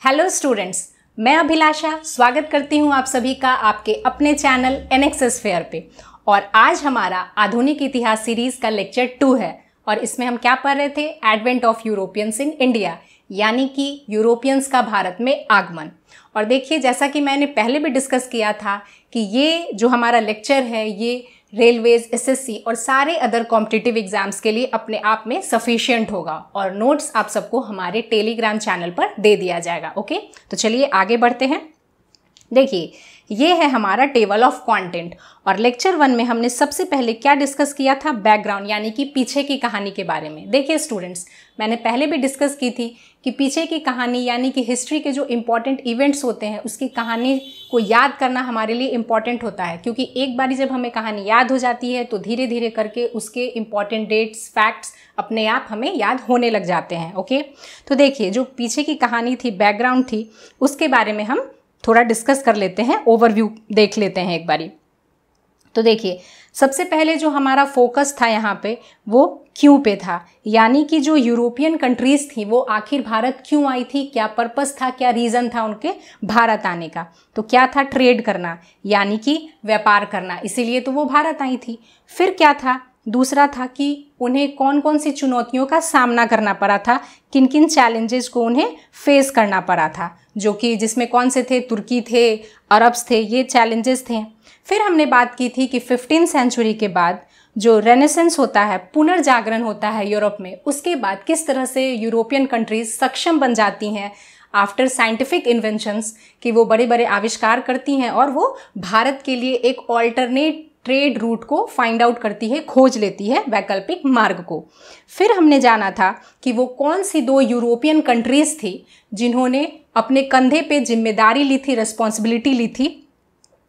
Hello students, मैं अभिलाषा स्वागत करती हूं आप सभी का आपके अपने चैनल एनएक्सएस फेयर पे। और आज हमारा आधुनिक इतिहास सीरीज का लेक्चर 2 है और इसमें हम क्या पढ़ रहे थे? Advent of Europeans in India, यानी कि यूरोपियंस का भारत में आगमन। और देखिए, जैसा कि मैंने पहले भी डिस्कस किया था कि ये जो हमारा लेक्चर है ये रेलवेज, एसएससी और सारे अदर कॉम्पिटिटिव एग्जाम्स के लिए अपने आप में सफिशिएंट होगा और नोट्स आप सबको हमारे टेलीग्राम चैनल पर दे दिया जाएगा। ओके, तो चलिए आगे बढ़ते हैं। देखिए, ये है हमारा टेबल ऑफ कंटेंट और लेक्चर 1 में हमने सबसे पहले क्या डिस्कस किया था? बैकग्राउंड, यानी कि पीछे की कहानी के बारे में। देखिए स्टूडेंट्स, मैंने पहले भी डिस्कस की थी कि पीछे की कहानी यानी कि हिस्ट्री के जो इम्पॉर्टेंट इवेंट्स होते हैं उसकी कहानी को याद करना हमारे लिए इम्पॉर्टेंट होता है, क्योंकि एक बारी जब हमें कहानी याद हो जाती है तो धीरे धीरे करके उसके इम्पॉर्टेंट डेट्स, फैक्ट्स अपने आप हमें याद होने लग जाते हैं। ओके, तो देखिए, जो पीछे की कहानी थी, बैकग्राउंड थी, उसके बारे में हम थोड़ा डिस्कस कर लेते हैं, ओवरव्यू देख लेते हैं एक बारी। तो देखिए, सबसे पहले जो हमारा फोकस था यहाँ पे वो क्यों पे था, यानी कि जो यूरोपियन कंट्रीज थी वो आखिर भारत क्यों आई थी, क्या पर्पस था, क्या रीज़न था उनके भारत आने का। तो क्या था? ट्रेड करना, यानी कि व्यापार करना, इसीलिए तो वो भारत आई थी। फिर क्या था? दूसरा था कि उन्हें कौन कौन सी चुनौतियों का सामना करना पड़ा था, किन किन चैलेंजेस को उन्हें फेस करना पड़ा था, जो कि जिसमें कौन से थे? तुर्की थे, अरब्स थे, ये चैलेंजेस थे। फिर हमने बात की थी कि 15वीं सेंचुरी के बाद जो रेनेसेंस होता है, पुनर्जागरण होता है यूरोप में, उसके बाद किस तरह से यूरोपियन कंट्रीज सक्षम बन जाती हैं आफ्टर साइंटिफिक इन्वेंशंस, कि वो बड़े बड़े आविष्कार करती हैं और वो भारत के लिए एक ऑल्टरनेट ट्रेड रूट को फाइंड आउट करती है, खोज लेती है वैकल्पिक मार्ग को। फिर हमने जाना था कि वो कौन सी 2 यूरोपियन कंट्रीज थी जिन्होंने अपने कंधे पे जिम्मेदारी ली थी, रिस्पॉन्सिबिलिटी ली थी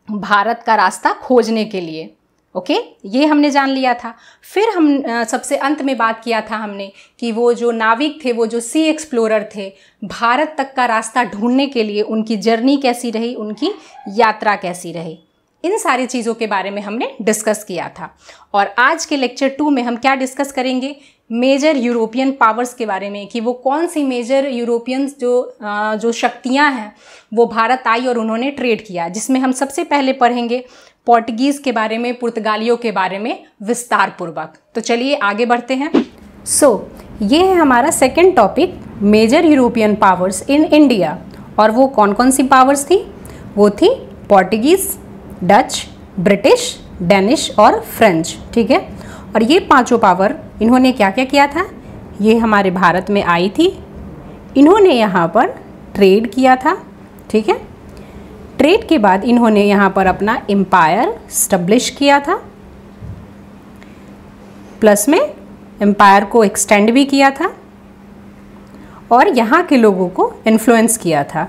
भारत का रास्ता खोजने के लिए। ओके, ये हमने जान लिया था। फिर हम सबसे अंत में बात किया था हमने कि वो जो नाविक थे, वो जो सी एक्सप्लोरर थे, भारत तक का रास्ता ढूंढने के लिए उनकी जर्नी कैसी रही, उनकी यात्रा कैसी रही, इन सारी चीज़ों के बारे में हमने डिस्कस किया था। और आज के लेक्चर 2 में हम क्या डिस्कस करेंगे? मेजर यूरोपियन पावर्स के बारे में, कि वो कौन सी मेजर यूरोपियंस जो शक्तियां हैं वो भारत आई और उन्होंने ट्रेड किया, जिसमें हम सबसे पहले पढ़ेंगे पोर्टुगीज़ के बारे में, पुर्तगालियों के बारे में विस्तार पूर्वक। तो चलिए आगे बढ़ते हैं। ये है हमारा second topic, major European powers in India. और वो कौन कौन सी पावर्स थी? वो थी पोर्टुगीज़, डच, ब्रिटिश, डेनिश और फ्रेंच। ठीक है, और ये 5 पावर इन्होंने क्या क्या किया था? ये हमारे भारत में आई थी, इन्होंने यहाँ पर ट्रेड किया था। ठीक है, ट्रेड के बाद इन्होंने यहाँ पर अपना एम्पायर स्टैब्लिश किया था, प्लस में एम्पायर को एक्सटेंड भी किया था और यहाँ के लोगों को इन्फ्लुएंस किया था,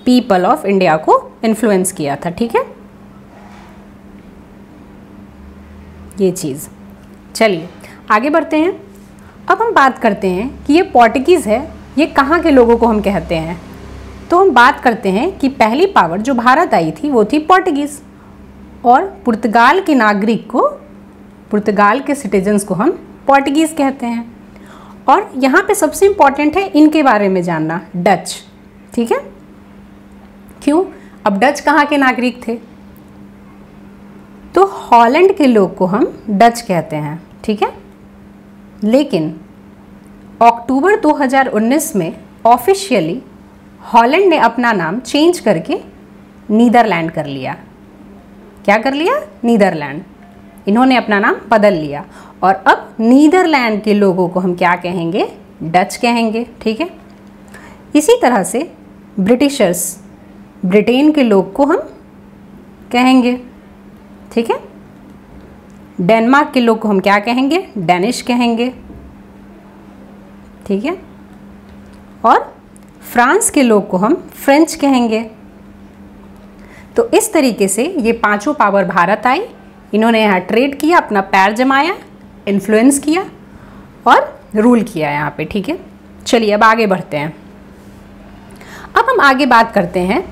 पीपल ऑफ इंडिया को इन्फ्लुएंस किया था। ठीक है, ये चीज़। चलिए आगे बढ़ते हैं। अब हम बात करते हैं कि ये पोर्टुगीज़ है, ये कहाँ के लोगों को हम कहते हैं। तो हम बात करते हैं कि पहली पावर जो भारत आई थी वो थी पोर्टुगीज़, और पुर्तगाल के नागरिक को, पुर्तगाल के सिटीजन्स को हम पोर्टुगीज़ कहते हैं। और यहाँ पे सबसे इम्पॉर्टेंट है इनके बारे में जानना, डच। ठीक है, क्यों? अब डच कहाँ के नागरिक थे? तो हॉलैंड के लोग को हम डच कहते हैं। ठीक है, लेकिन अक्टूबर 2019 में ऑफिशियली हॉलैंड ने अपना नाम चेंज करके नीदरलैंड कर लिया। क्या कर लिया? नीदरलैंड। इन्होंने अपना नाम बदल लिया और अब नीदरलैंड के लोगों को हम क्या कहेंगे? डच कहेंगे। ठीक है, इसी तरह से ब्रिटिशर्स, ब्रिटेन के लोग को हम कहेंगे। ठीक है, डेनमार्क के लोग को हम क्या कहेंगे? डेनिश कहेंगे। ठीक है, और फ्रांस के लोग को हम फ्रेंच कहेंगे। तो इस तरीके से ये 5 पावर भारत आई, इन्होंने यहाँ ट्रेड किया, अपना पैर जमाया, इन्फ्लुएंस किया और रूल किया यहाँ पे। ठीक है, चलिए अब आगे बढ़ते हैं। अब हम आगे बात करते हैं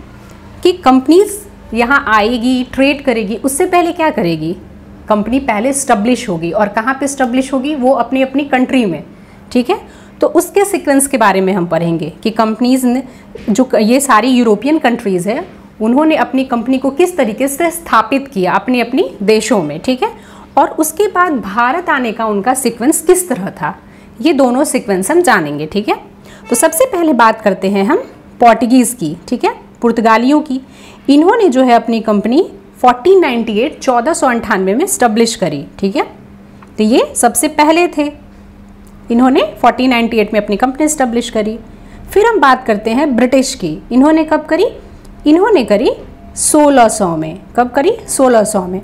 कि कंपनीज यहाँ आएगी, ट्रेड करेगी, उससे पहले क्या करेगी? कंपनी पहले स्टैब्लिश होगी, और कहाँ पे स्टैब्लिश होगी? वो अपनी अपनी कंट्री में। ठीक है, तो उसके सीक्वेंस के बारे में हम पढ़ेंगे कि कंपनीज ने, जो ये सारी यूरोपियन कंट्रीज़ है, उन्होंने अपनी कंपनी को किस तरीके से स्थापित किया अपनी अपनी देशों में, ठीक है। और उसके बाद भारत आने का उनका सीक्वेंस किस तरह था, ये दोनों सीक्वेंस हम जानेंगे, ठीक है। तो सबसे पहले बात करते हैं हम पोर्टुगीज़ की, ठीक है, पुर्तगालियों की। इन्होंने जो है अपनी कंपनी 1498 में स्टैब्लिश करी, ठीक है। तो ये सबसे पहले थे, इन्होंने 1498 में अपनी कंपनी स्टैब्लिश करी। फिर हम बात करते हैं ब्रिटिश की। इन्होंने कब करी? इन्होंने करी 1600 में। कब करी? 1600 में।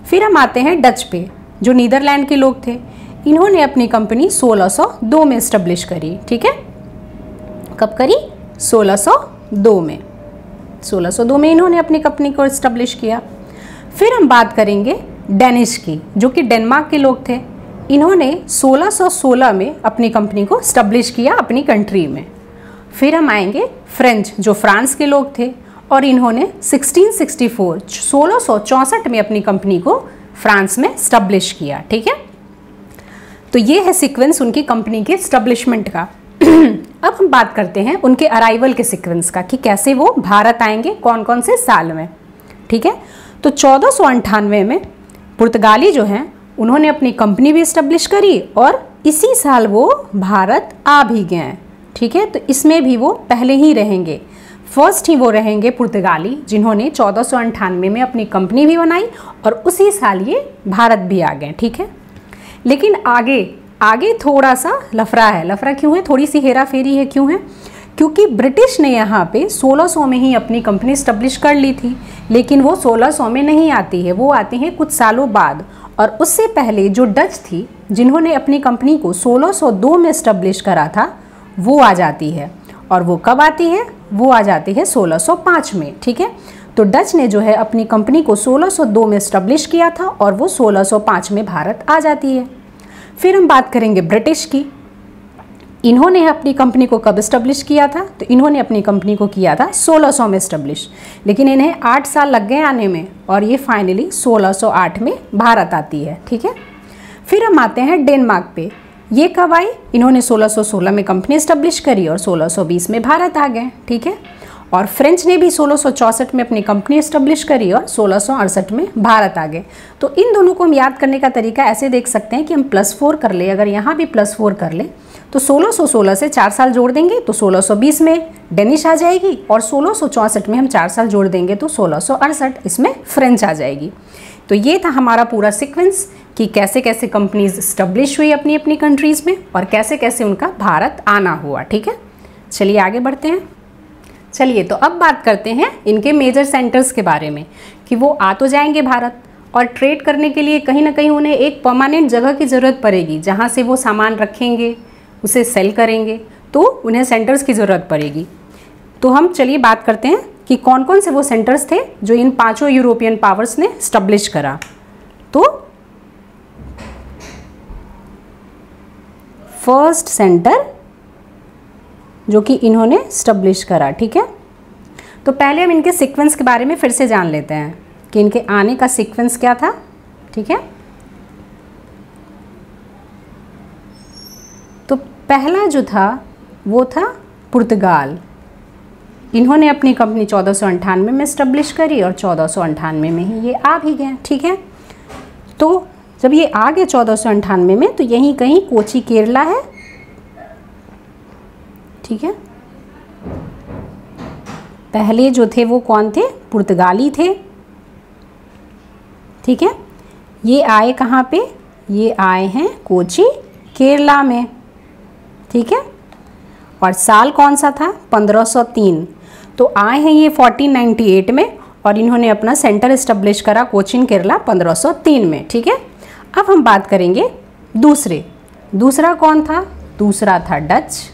फिर हम आते हैं डच पे, जो नीदरलैंड के लोग थे। इन्होंने अपनी कंपनी 1602 में स्टैब्लिश करी, ठीक है। कब करी? 1602 में। 1602 में इन्होंने अपनी कंपनी को स्टैब्लिश किया। फिर हम बात करेंगे डेनिश की, जो कि डेनमार्क के लोग थे। इन्होंने 1616 में अपनी कंपनी को स्टैब्लिश किया अपनी कंट्री में। फिर हम आएंगे फ्रेंच, जो फ्रांस के लोग थे, और इन्होंने 1664 में अपनी कंपनी को फ्रांस में स्टैब्लिश किया, ठीक है। तो ये है सीक्वेंस उनकी कंपनी के स्टैब्लिशमेंट का। अब हम बात करते हैं उनके अराइवल के सीक्वेंस का, कि कैसे वो भारत आएंगे, कौन कौन से साल में, ठीक है। तो 1498 में पुर्तगाली जो हैं उन्होंने अपनी कंपनी भी इस्टेब्लिश करी और इसी साल वो भारत आ भी गए, ठीक है। तो इसमें भी वो पहले ही रहेंगे, फर्स्ट ही वो रहेंगे पुर्तगाली, जिन्होंने 1498 में अपनी कंपनी भी बनाई और उसी साल ये भारत भी आ गए, ठीक है। लेकिन आगे थोड़ा सा लफड़ा है। लफड़ा क्यों है? थोड़ी सी हेरा फेरी है। क्यों है? क्योंकि ब्रिटिश ने यहाँ पे 1600 में ही अपनी कंपनी स्टैब्लिश कर ली थी, लेकिन वो 1600 में नहीं आती है, वो आती है कुछ सालों बाद। और उससे पहले जो डच थी, जिन्होंने अपनी कंपनी को 1602 में स्टैब्लिश करा था, वो आ जाती है। और वो कब आती है? वो आ जाती है 1605 में, ठीक है। तो डच ने जो है अपनी कंपनी को 1602 में स्टैब्लिश किया था और वो 1605 में भारत आ जाती है। फिर हम बात करेंगे ब्रिटिश की। इन्होंने अपनी कंपनी को कब स्टैब्लिश किया था? तो इन्होंने अपनी कंपनी को किया था 1600 में स्टैब्लिश, लेकिन इन्हें 8 साल लग गए आने में और ये फाइनली 1608 में भारत आती है, ठीक है। फिर हम आते हैं डेनमार्क पे। ये कब आई? इन्होंने 1616 में कंपनी स्टैब्लिश करी और 1620 में भारत आ गए, ठीक है। और फ्रेंच ने भी 1664 में अपनी कंपनी स्टैब्लिश करी और 1668 में भारत आ गए। तो इन दोनों को हम याद करने का तरीका ऐसे देख सकते हैं कि हम +4 कर ले, अगर यहाँ भी +4 कर ले तो 1616 से 4 साल जोड़ देंगे तो 1620 में डेनिश आ जाएगी और 1664 में हम 4 साल जोड़ देंगे तो 1668 इसमें फ्रेंच आ जाएगी। तो ये था हमारा पूरा सीक्वेंस कि कैसे कैसे कंपनीज स्टैब्लिश हुई अपनी अपनी कंट्रीज़ में और कैसे कैसे उनका भारत आना हुआ, ठीक है। चलिए आगे बढ़ते हैं। चलिए तो अब बात करते हैं इनके मेजर सेंटर्स के बारे में, कि वो आ तो जाएंगे भारत और ट्रेड करने के लिए कहीं ना कहीं उन्हें एक परमानेंट जगह की ज़रूरत पड़ेगी, जहाँ से वो सामान रखेंगे, उसे सेल करेंगे, तो उन्हें सेंटर्स की ज़रूरत पड़ेगी। तो हम चलिए बात करते हैं कि कौन कौन से वो सेंटर्स थे जो इन 5 यूरोपियन पावर्स ने स्टैब्लिश करा। तो फर्स्ट सेंटर जो कि इन्होंने स्टैब्लिश करा, ठीक है। तो पहले हम इनके सीक्वेंस के बारे में फिर से जान लेते हैं कि इनके आने का सीक्वेंस क्या था, ठीक है। तो पहला जो था वो था पुर्तगाल। इन्होंने अपनी कंपनी 1498 में स्टैब्लिश करी और 1498 में ही ये आ भी गए, ठीक है। तो जब ये आ गए 1498 में तो यहीं कहीं कोची केरला है, ठीक है। पहले जो थे वो कौन थे? पुर्तगाली थे, ठीक है। ये आए कहाँ पे? ये आए हैं कोची केरला में, ठीक है। और साल कौन सा था? 1503। तो आए हैं ये 1498 में और इन्होंने अपना सेंटर इस्टेब्लिश करा कोचीन केरला 1503 में, ठीक है। अब हम बात करेंगे दूसरा कौन था? दूसरा था डच,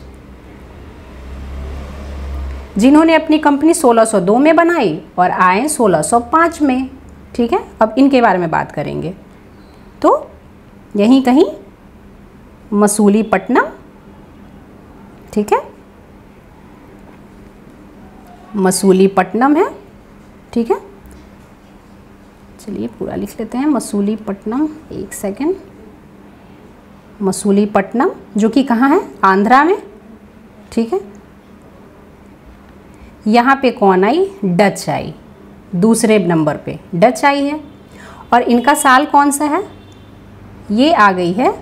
जिन्होंने अपनी कंपनी 1602 में बनाई और आए 1605 में, ठीक है। अब इनके बारे में बात करेंगे। तो यहीं कहीं मसूलीपट्टनम, ठीक है, मसूलीपट्टनम है, ठीक है। चलिए पूरा लिख लेते हैं, मसूलीपट्टनम, एक सेकेंड, मसूलीपट्टनम, जो कि कहाँ है, आंध्रा में, ठीक है। यहाँ पे कौन आई, डच आई, दूसरे नंबर पे डच आई है। और इनका साल कौन सा है, ये आ गई है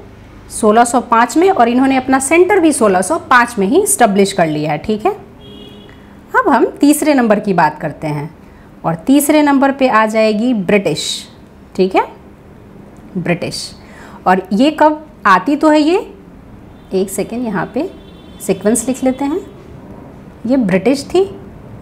1605 में, और इन्होंने अपना सेंटर भी 1605 में ही स्टैब्लिश कर लिया है, ठीक है। अब हम तीसरे नंबर की बात करते हैं, और तीसरे नंबर पे आ जाएगी ब्रिटिश, ठीक है, ब्रिटिश। और ये कब आती तो है, ये एक सेकेंड यहाँ पे सीक्वेंस लिख लेते हैं। ये ब्रिटिश थी,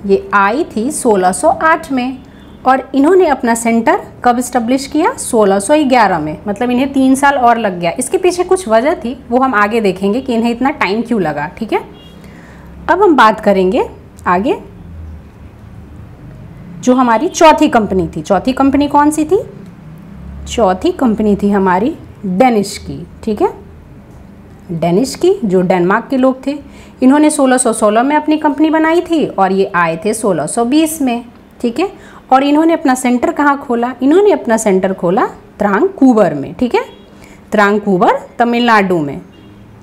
ये आई थी 1608 में, और इन्होंने अपना सेंटर कब इस्टेब्लिश किया, 1611 में। मतलब इन्हें 3 साल और लग गया। इसके पीछे कुछ वजह थी, वो हम आगे देखेंगे कि इन्हें इतना टाइम क्यों लगा, ठीक है। अब हम बात करेंगे आगे, जो हमारी चौथी कंपनी थी। चौथी कंपनी कौन सी थी, चौथी कंपनी थी हमारी डेनिश की, ठीक है, डेनिश की, जो डेनमार्क के लोग थे। इन्होंने 1616 में अपनी कंपनी बनाई थी, और ये आए थे 1620 में, ठीक है। और इन्होंने अपना सेंटर कहाँ खोला, इन्होंने अपना सेंटर खोला त्रांकूवर में, ठीक है, त्रांकूवर तमिलनाडु में,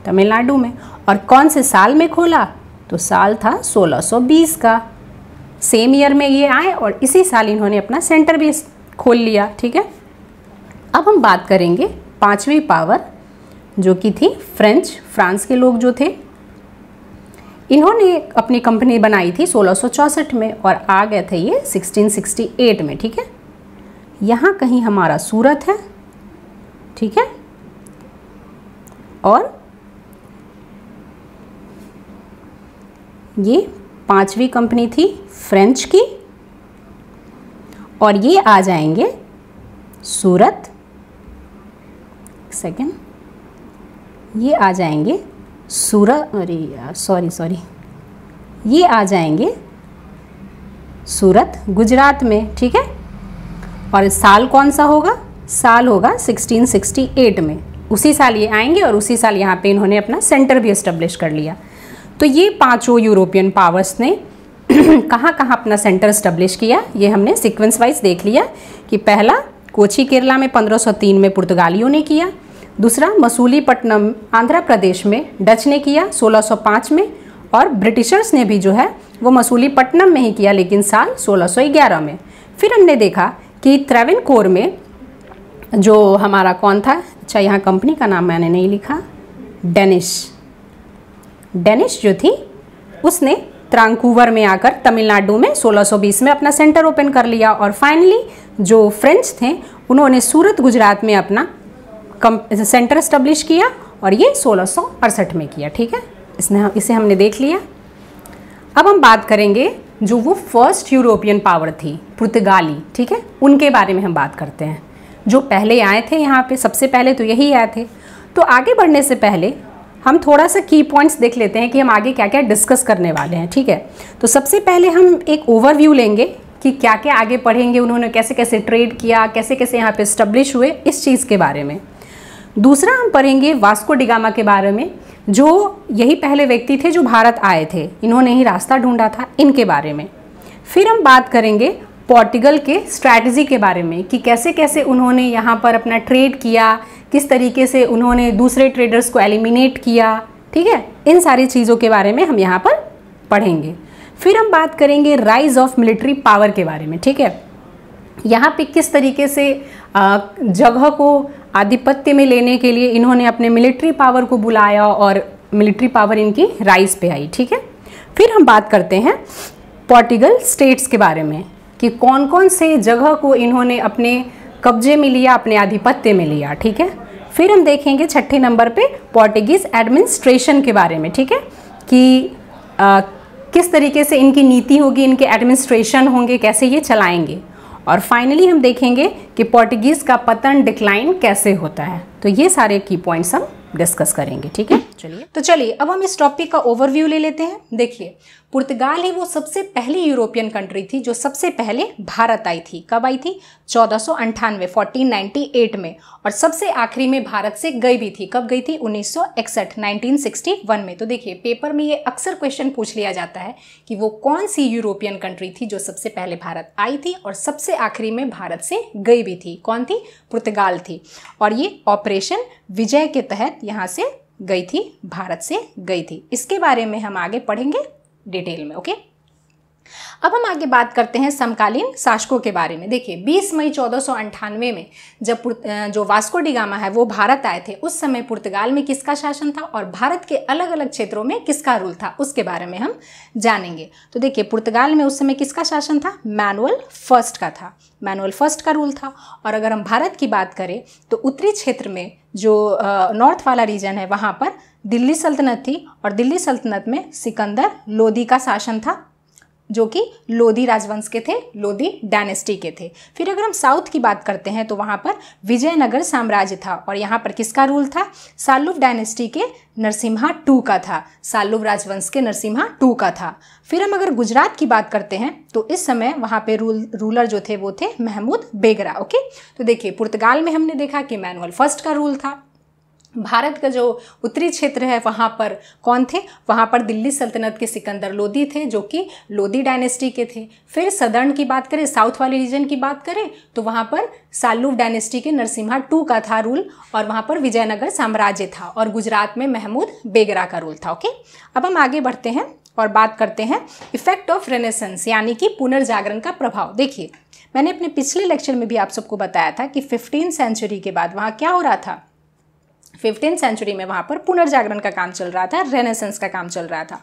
तमिलनाडु में। और कौन से साल में खोला, तो साल था 1620 का। सेम ईयर में ये आए, और इसी साल इन्होंने अपना सेंटर भी खोल लिया, ठीक है। अब हम बात करेंगे पांचवी पावर, जो कि थी फ्रेंच, फ्रांस के लोग जो थे। इन्होंने अपनी कंपनी बनाई थी 1664 में, और आ गए थे ये 1668 में, ठीक है। यहाँ कहीं हमारा सूरत है, ठीक है। और ये पांचवी कंपनी थी फ्रेंच की, और ये आ जाएंगे सूरत, सेकेंड, ये आ जाएंगे सूरत, अरे यार सॉरी, ये आ जाएंगे सूरत गुजरात में, ठीक है। और साल कौन सा होगा, साल होगा 1668 में। उसी साल ये आएंगे, और उसी साल यहाँ पे इन्होंने अपना सेंटर भी एस्टेब्लिश कर लिया। तो ये पांचों यूरोपियन पावर्स ने कहाँ कहाँ अपना सेंटर एस्टेब्लिश किया, ये हमने सीक्वेंस वाइज देख लिया। कि पहला कोची केरला में 1503 में पुर्तगालियों ने किया, दूसरा मसूलीपट्टनम आंध्र प्रदेश में डच ने किया 1605 में, और ब्रिटिशर्स ने भी जो है वो मसूलीपट्टनम में ही किया, लेकिन साल 1611 में। फिर हमने देखा कि त्रावणकोर में जो हमारा कौन था, अच्छा यहाँ कंपनी का नाम मैंने नहीं लिखा, डेनिश जो थी उसने त्रांकूवर में आकर तमिलनाडु में 1620 में अपना सेंटर ओपन कर लिया। और फाइनली जो फ्रेंच थे उन्होंने सूरत गुजरात में अपना सेंटर एस्टेब्लिश किया, और ये 1668 में किया, ठीक है। इसे हमने देख लिया। अब हम बात करेंगे जो वो फर्स्ट यूरोपियन पावर थी पुर्तगाली, ठीक है, उनके बारे में हम बात करते हैं। जो पहले आए थे यहाँ पे, सबसे पहले तो यही आए थे। तो आगे बढ़ने से पहले हम थोड़ा सा की पॉइंट्स देख लेते हैं कि हम आगे क्या क्या डिस्कस करने वाले हैं, ठीक है। तो सबसे पहले हम एक ओवरव्यू लेंगे कि क्या क्या आगे पढ़ेंगे, उन्होंने कैसे कैसे ट्रेड किया, कैसे कैसे यहाँ पे एस्टेब्लिश हुए, इस चीज़ के बारे में। दूसरा हम पढ़ेंगे वास्को डी गामा के बारे में, जो यही पहले व्यक्ति थे जो भारत आए थे, इन्होंने ही रास्ता ढूंढा था, इनके बारे में। फिर हम बात करेंगे पोर्टुगल के स्ट्रैटेजी के बारे में कि कैसे कैसे उन्होंने यहाँ पर अपना ट्रेड किया, किस तरीके से उन्होंने दूसरे ट्रेडर्स को एलिमिनेट किया, ठीक है। इन सारी चीज़ों के बारे में हम यहाँ पर पढ़ेंगे। फिर हम बात करेंगे राइज ऑफ मिलिट्री पावर के बारे में, ठीक है। यहाँ पे किस तरीके से जगह को आधिपत्य में लेने के लिए इन्होंने अपने मिलिट्री पावर को बुलाया, और मिलिट्री पावर इनकी राइज पे आई, ठीक है। फिर हम बात करते हैं पोर्टुगल स्टेट्स के बारे में कि कौन कौन से जगह को इन्होंने अपने कब्जे में लिया, अपने आधिपत्य में लिया, ठीक है। फिर हम देखेंगे छठे नंबर पे पोर्टुगीज एडमिनिस्ट्रेशन के बारे में, ठीक है, कि किस तरीके से इनकी नीति होगी, इनके एडमिनिस्ट्रेशन होंगे, कैसे ये चलाएंगे। और फाइनली हम देखेंगे कि पोर्टुगीज का पतन, डिक्लाइन कैसे होता है। तो ये सारे की पॉइंट्स हम डिस्कस करेंगे, ठीक है। चलिए अब हम इस टॉपिक का ओवरव्यू ले लेते हैं। देखिए, पुर्तगाल ही वो सबसे पहली यूरोपियन कंट्री थी जो सबसे पहले भारत आई थी। कब आई थी? 1498 में। और सबसे आखिरी में भारत से गई भी थी। कब गई थी? 1961 में। तो देखिए, पेपर में ये अक्सर क्वेश्चन पूछ लिया जाता है कि वो कौन सी यूरोपियन कंट्री थी जो सबसे पहले भारत आई थी और सबसे आखिरी में भारत से गई भी थी। कौन थी? पुर्तगाल थी। और ये ऑपरेशन विजय के तहत यहाँ से गई थी, भारत से गई थी। इसके बारे में हम आगे पढ़ेंगे डिटेल में। ओके, अब हम आगे बात करते हैं समकालीन शासकों के बारे में। देखिए, 20 मई 1498 में जब जो वास्को डी गामा है वो भारत आए थे, उस समय पुर्तगाल में किसका शासन था और भारत के अलग अलग क्षेत्रों में किसका रूल था, उसके बारे में हम जानेंगे। तो देखिए, पुर्तगाल में उस समय किसका शासन था? मैनुअल फर्स्ट का था। मैनुअल फर्स्ट का रूल था। और अगर हम भारत की बात करें तो उत्तरी क्षेत्र में जो नॉर्थ वाला रीजन है वहाँ पर दिल्ली सल्तनत थी और दिल्ली सल्तनत में सिकंदर लोदी का शासन था, जो कि लोदी राजवंश के थे, लोदी डायनेस्टी के थे। फिर अगर हम साउथ की बात करते हैं तो वहाँ पर विजयनगर साम्राज्य था और यहाँ पर किसका रूल था? सालुव डायनेस्टी के नरसिम्हा टू का था, सालुव राजवंश के नरसिम्हा टू का था। फिर हम अगर गुजरात की बात करते हैं तो इस समय वहाँ पे रूलर जो थे वो थे महमूद बेगरा। ओके, तो देखिए, पुर्तगाल में हमने देखा कि मैनुअल फर्स्ट का रूल था। भारत का जो उत्तरी क्षेत्र है वहाँ पर कौन थे? वहाँ पर दिल्ली सल्तनत के सिकंदर लोदी थे, जो कि लोदी डायनेस्टी के थे। फिर सदर्न की बात करें, साउथ वाले रीजन की बात करें तो वहाँ पर सालुव डायनेस्टी के नरसिम्हा टू का था रूल और वहाँ पर विजयनगर साम्राज्य था। और गुजरात में महमूद बेगरा का रूल था। ओके, अब हम आगे बढ़ते हैं और बात करते हैं इफेक्ट ऑफ रेनेसेंस, यानी कि पुनर्जागरण का प्रभाव। देखिए, मैंने अपने पिछले लेक्चर में भी आप सबको बताया था कि 15वीं सेंचुरी के बाद वहाँ क्या हो रहा था? 15वीं सेंचुरी में वहाँ पर पुनर्जागरण का काम चल रहा था, रेनेसेंस का काम चल रहा था।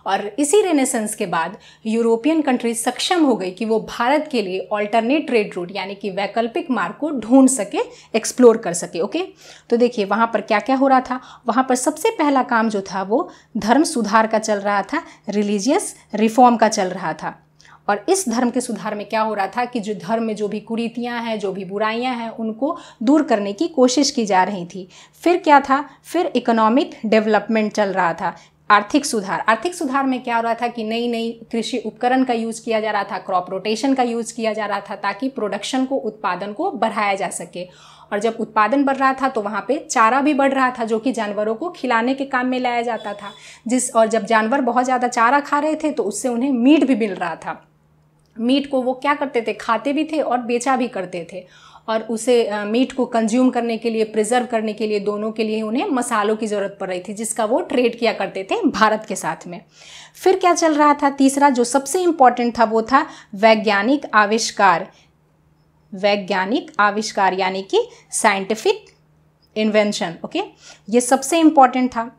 और इसी रेनेसेंस के बाद यूरोपियन कंट्रीज सक्षम हो गई कि वो भारत के लिए ऑल्टरनेट ट्रेड रूट यानी कि वैकल्पिक मार्ग को ढूंढ सके, एक्सप्लोर कर सके। ओके, तो देखिए वहाँ पर क्या क्या हो रहा था। वहाँ पर सबसे पहला काम जो था वो धर्म सुधार का चल रहा था, रिलीजियस रिफॉर्म का चल रहा था। और इस धर्म के सुधार में क्या हो रहा था कि जो धर्म में जो भी कुरीतियाँ हैं, जो भी बुराइयाँ हैं, उनको दूर करने की कोशिश की जा रही थी। फिर क्या था? फिर इकोनॉमिक डेवलपमेंट चल रहा था, आर्थिक सुधार। आर्थिक सुधार में क्या हो रहा था कि नई नई कृषि उपकरण का यूज़ किया जा रहा था, क्रॉप रोटेशन का यूज़ किया जा रहा था, ताकि प्रोडक्शन को, उत्पादन को बढ़ाया जा सके। और जब उत्पादन बढ़ रहा था तो वहाँ पे चारा भी बढ़ रहा था, जो कि जानवरों को खिलाने के काम में लाया जाता था। और जब जानवर बहुत ज़्यादा चारा खा रहे थे तो उससे उन्हें मीट भी मिल रहा था। मीट को वो क्या करते थे? खाते भी थे और बेचा भी करते थे। और उसे मीट को कंज्यूम करने के लिए, प्रिजर्व करने के लिए, दोनों के लिए उन्हें मसालों की ज़रूरत पड़ रही थी, जिसका वो ट्रेड किया करते थे भारत के साथ में। फिर क्या चल रहा था? तीसरा जो सबसे इम्पॉर्टेंट था वो था वैज्ञानिक आविष्कार। वैज्ञानिक आविष्कार यानी कि साइंटिफिक इन्वेंशन। ओके, ये सबसे इम्पॉर्टेंट था।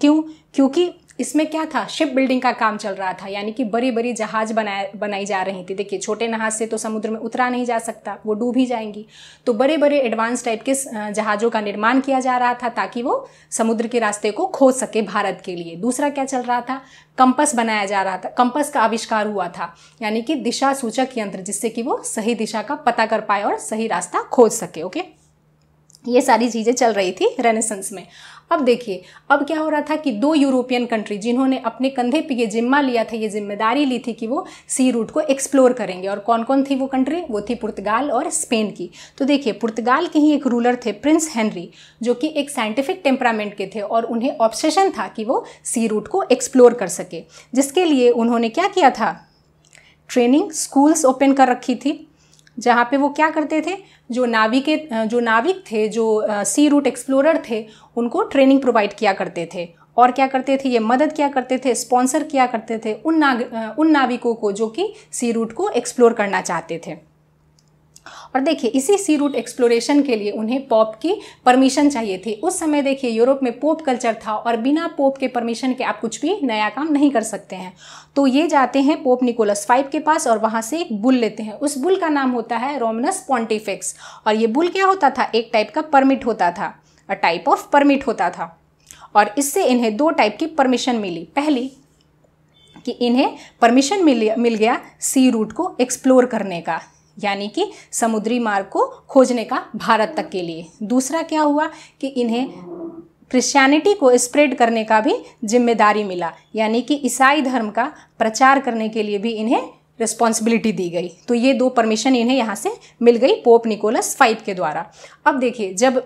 क्यों? क्योंकि इसमें क्या था? शिप बिल्डिंग का काम चल रहा था, यानी कि बड़ी बड़ी जहाज बनाई जा रही थी। देखिए, छोटे जहाज से तो समुद्र में उतरा नहीं जा सकता, वो डूब ही जाएंगी। तो बड़े बड़े एडवांस टाइप के जहाज़ों का निर्माण किया जा रहा था ताकि वो समुद्र के रास्ते को खोज सके भारत के लिए। दूसरा क्या चल रहा था? कंपस बनाया जा रहा था, कंपस का आविष्कार हुआ था, यानी कि दिशा सूचक यंत्र, जिससे कि वो सही दिशा का पता कर पाए और सही रास्ता खोज सके। ओके, ये सारी चीज़ें चल रही थी रेनेसेंस में। अब देखिए, अब क्या हो रहा था कि दो यूरोपियन कंट्री जिन्होंने अपने कंधे पे ये जिम्मा लिया था, ये जिम्मेदारी ली थी कि वो सी रूट को एक्सप्लोर करेंगे। और कौन कौन थी वो कंट्री? वो थी पुर्तगाल और स्पेन की। तो देखिए, पुर्तगाल के ही एक रूलर थे प्रिंस हेनरी, जो कि एक साइंटिफिक टेम्परामेंट के थे और उन्हें ऑब्सेशन था कि वो सी रूट को एक्सप्लोर कर सके, जिसके लिए उन्होंने क्या किया था? ट्रेनिंग स्कूल्स ओपन कर रखी थी, जहाँ पे वो क्या करते थे? जो नाविक थे, जो सी रूट एक्सप्लोरर थे, उनको ट्रेनिंग प्रोवाइड किया करते थे। और क्या करते थे? ये मदद किया करते थे, स्पॉन्सर किया करते थे उन नाविकों को जो कि सी रूट को एक्सप्लोर करना चाहते थे। और देखिए, इसी सी रूट एक्सप्लोरेशन के लिए उन्हें पोप की परमिशन चाहिए थी। उस समय देखिए, यूरोप में पोप कल्चर था और बिना पोप के परमिशन के आप कुछ भी नया काम नहीं कर सकते हैं। तो ये जाते हैं पोप निकोलस 5 के पास और वहाँ से एक बुल लेते हैं। उस बुल का नाम होता है रोमनस पॉन्टिफिक्स। और ये बुल क्या होता था? एक टाइप का परमिट होता था, अ टाइप ऑफ परमिट होता था। और इससे इन्हें दो टाइप की परमिशन मिली। पहली कि इन्हें परमिशन मिल गया सी रूट को एक्सप्लोर करने का, यानी कि समुद्री मार्ग को खोजने का भारत तक के लिए। दूसरा क्या हुआ कि इन्हें क्रिश्चियनिटी को स्प्रेड करने का भी जिम्मेदारी मिला, यानी कि ईसाई धर्म का प्रचार करने के लिए भी इन्हें रिस्पॉन्सिबिलिटी दी गई। तो ये 2 परमिशन इन्हें यहाँ से मिल गई पोप निकोलस V के द्वारा। अब देखिए, जब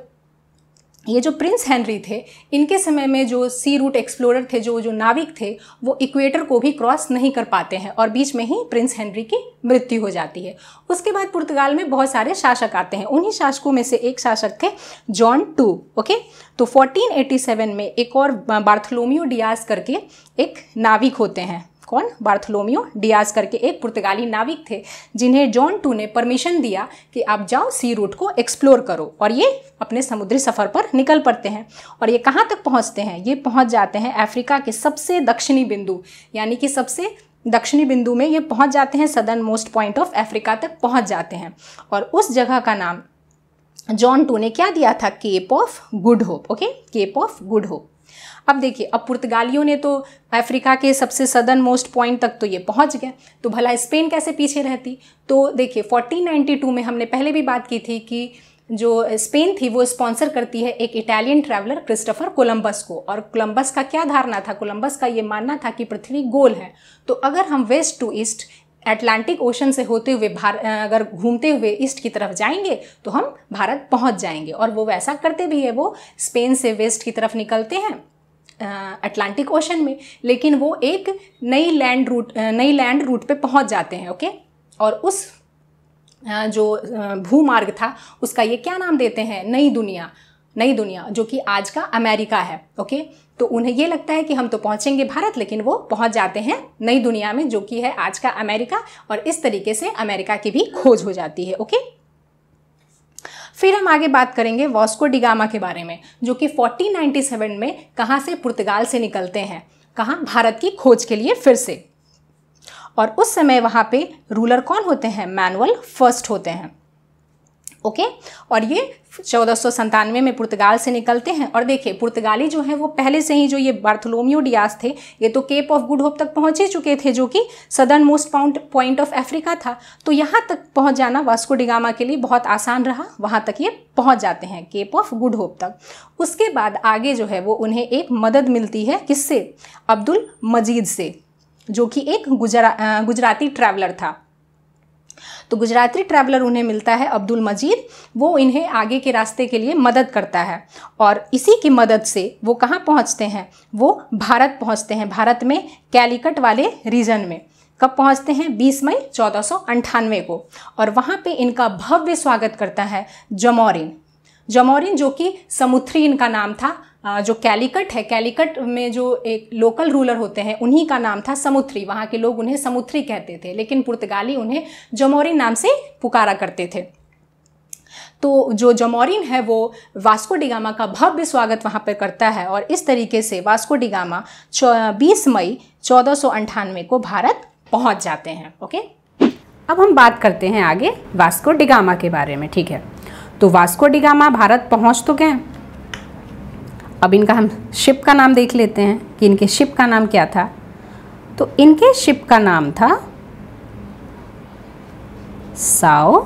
ये जो प्रिंस हेनरी थे, इनके समय में जो सी रूट एक्सप्लोरर थे, जो नाविक थे, वो इक्वेटर को भी क्रॉस नहीं कर पाते हैं और बीच में ही प्रिंस हेनरी की मृत्यु हो जाती है। उसके बाद पुर्तगाल में बहुत सारे शासक आते हैं। उन्हीं शासकों में से एक शासक थे जॉन II। ओके, तो 1487 में एक और बार्थोलोमियो डियाज करके एक नाविक होते हैं। कौन? बार्थोलोमियो डियाज करके एक पुर्तगाली नाविक थे, जिन्हें जॉन II ने परमिशन दिया कि आप जाओ सी रूट को एक्सप्लोर करो, और ये अपने समुद्री सफ़र पर निकल पड़ते हैं। और ये कहाँ तक पहुँचते हैं? ये पहुँच जाते हैं अफ्रीका के सबसे दक्षिणी बिंदु, यानी कि सबसे दक्षिणी बिंदु में ये पहुँच जाते हैं, southern most point of Africa तक पहुँच जाते हैं। और उस जगह का नाम जॉन II ने क्या दिया था? Cape of Good Hope. Okay, Cape of Good Hope. अब देखिए, अब पुर्तगालियों ने तो अफ्रीका के सबसे सदर्न मोस्ट पॉइंट तक तो ये पहुंच गए, तो भला स्पेन कैसे पीछे रहती? तो देखिए, 1492 में हमने पहले भी बात की थी कि जो स्पेन थी वो स्पॉन्सर करती है एक इटालियन ट्रैवलर क्रिस्टोफर कोलंबस को। और कोलंबस का क्या धारणा था? कोलंबस का ये मानना था कि पृथ्वी गोल है, तो अगर हम west to east Atlantic Ocean से होते हुए अगर घूमते हुए ईस्ट की तरफ जाएंगे तो हम भारत पहुंच जाएंगे। और वो वैसा करते भी है, वो स्पेन से वेस्ट की तरफ निकलते हैं अटलांटिक ओशन में, लेकिन वो एक नई लैंड रूट पे पहुंच जाते हैं। ओके, और उस जो भूमार्ग था उसका ये क्या नाम देते हैं? नई दुनिया, जो कि आज का अमेरिका है। ओके, तो उन्हें ये लगता है कि हम तो पहुंचेंगे भारत, लेकिन वो पहुंच जाते हैं नई दुनिया में, जो कि है आज का अमेरिका, और इस तरीके से अमेरिका की भी खोज हो जाती है। ओके, फिर हम आगे बात करेंगे वास्को डी गामा के बारे में, जो कि 1497 में कहाँ से? पुर्तगाल से निकलते हैं। कहाँ? भारत की खोज के लिए फिर से। और उस समय वहाँ पे रूलर कौन होते हैं? मैनुअल फर्स्ट होते हैं। ओके, और ये 1497 में पुर्तगाल से निकलते हैं। और देखिए, पुर्तगाली जो है वो पहले से ही, जो ये बार्थोलोमियो डियाज थे, ये तो केप ऑफ गुड होप तक पहुंच ही चुके थे, जो कि southern most point of Africa था। तो यहाँ तक पहुंच जाना वास्को डी गामा के लिए बहुत आसान रहा। वहाँ तक ये पहुँच जाते हैं, केप ऑफ गुड होप तक। उसके बाद आगे जो है वो उन्हें एक मदद मिलती है, किससे? अब्दुल मजीद से, जो कि एक गुजराती ट्रैवलर था। तो गुजराती ट्रैवलर उन्हें मिलता है, अब्दुल मजीद, वो इन्हें आगे के रास्ते के लिए मदद करता है। और इसी की मदद से वो कहाँ पहुँचते हैं? वो भारत पहुँचते हैं। भारत में कैलिकट वाले रीजन में कब पहुँचते हैं? 20 मई 1498 को। और वहाँ पे इनका भव्य स्वागत करता है जमोरिन, जो कि समुद्री इनका नाम था। जो कैलिकट है, कैलिकट में जो एक लोकल रूलर होते हैं उन्हीं का नाम था समुद्री। वहाँ के लोग उन्हें समुद्री कहते थे, लेकिन पुर्तगाली उन्हें जमोरिन नाम से पुकारा करते थे। तो जो जमोरिन है वो वास्को डी गामा का भव्य स्वागत वहाँ पर करता है, और इस तरीके से वास्को डी गामा 20 मई 1498 को भारत पहुँच जाते हैं। ओके, अब हम बात करते हैं आगे वास्को डी गामा के बारे में। ठीक है, तो वास्को डी गामा भारत पहुँच तो गए। अब इनका हम शिप का नाम देख लेते हैं कि इनके शिप का नाम क्या था। तो इनके शिप का नाम था साओ,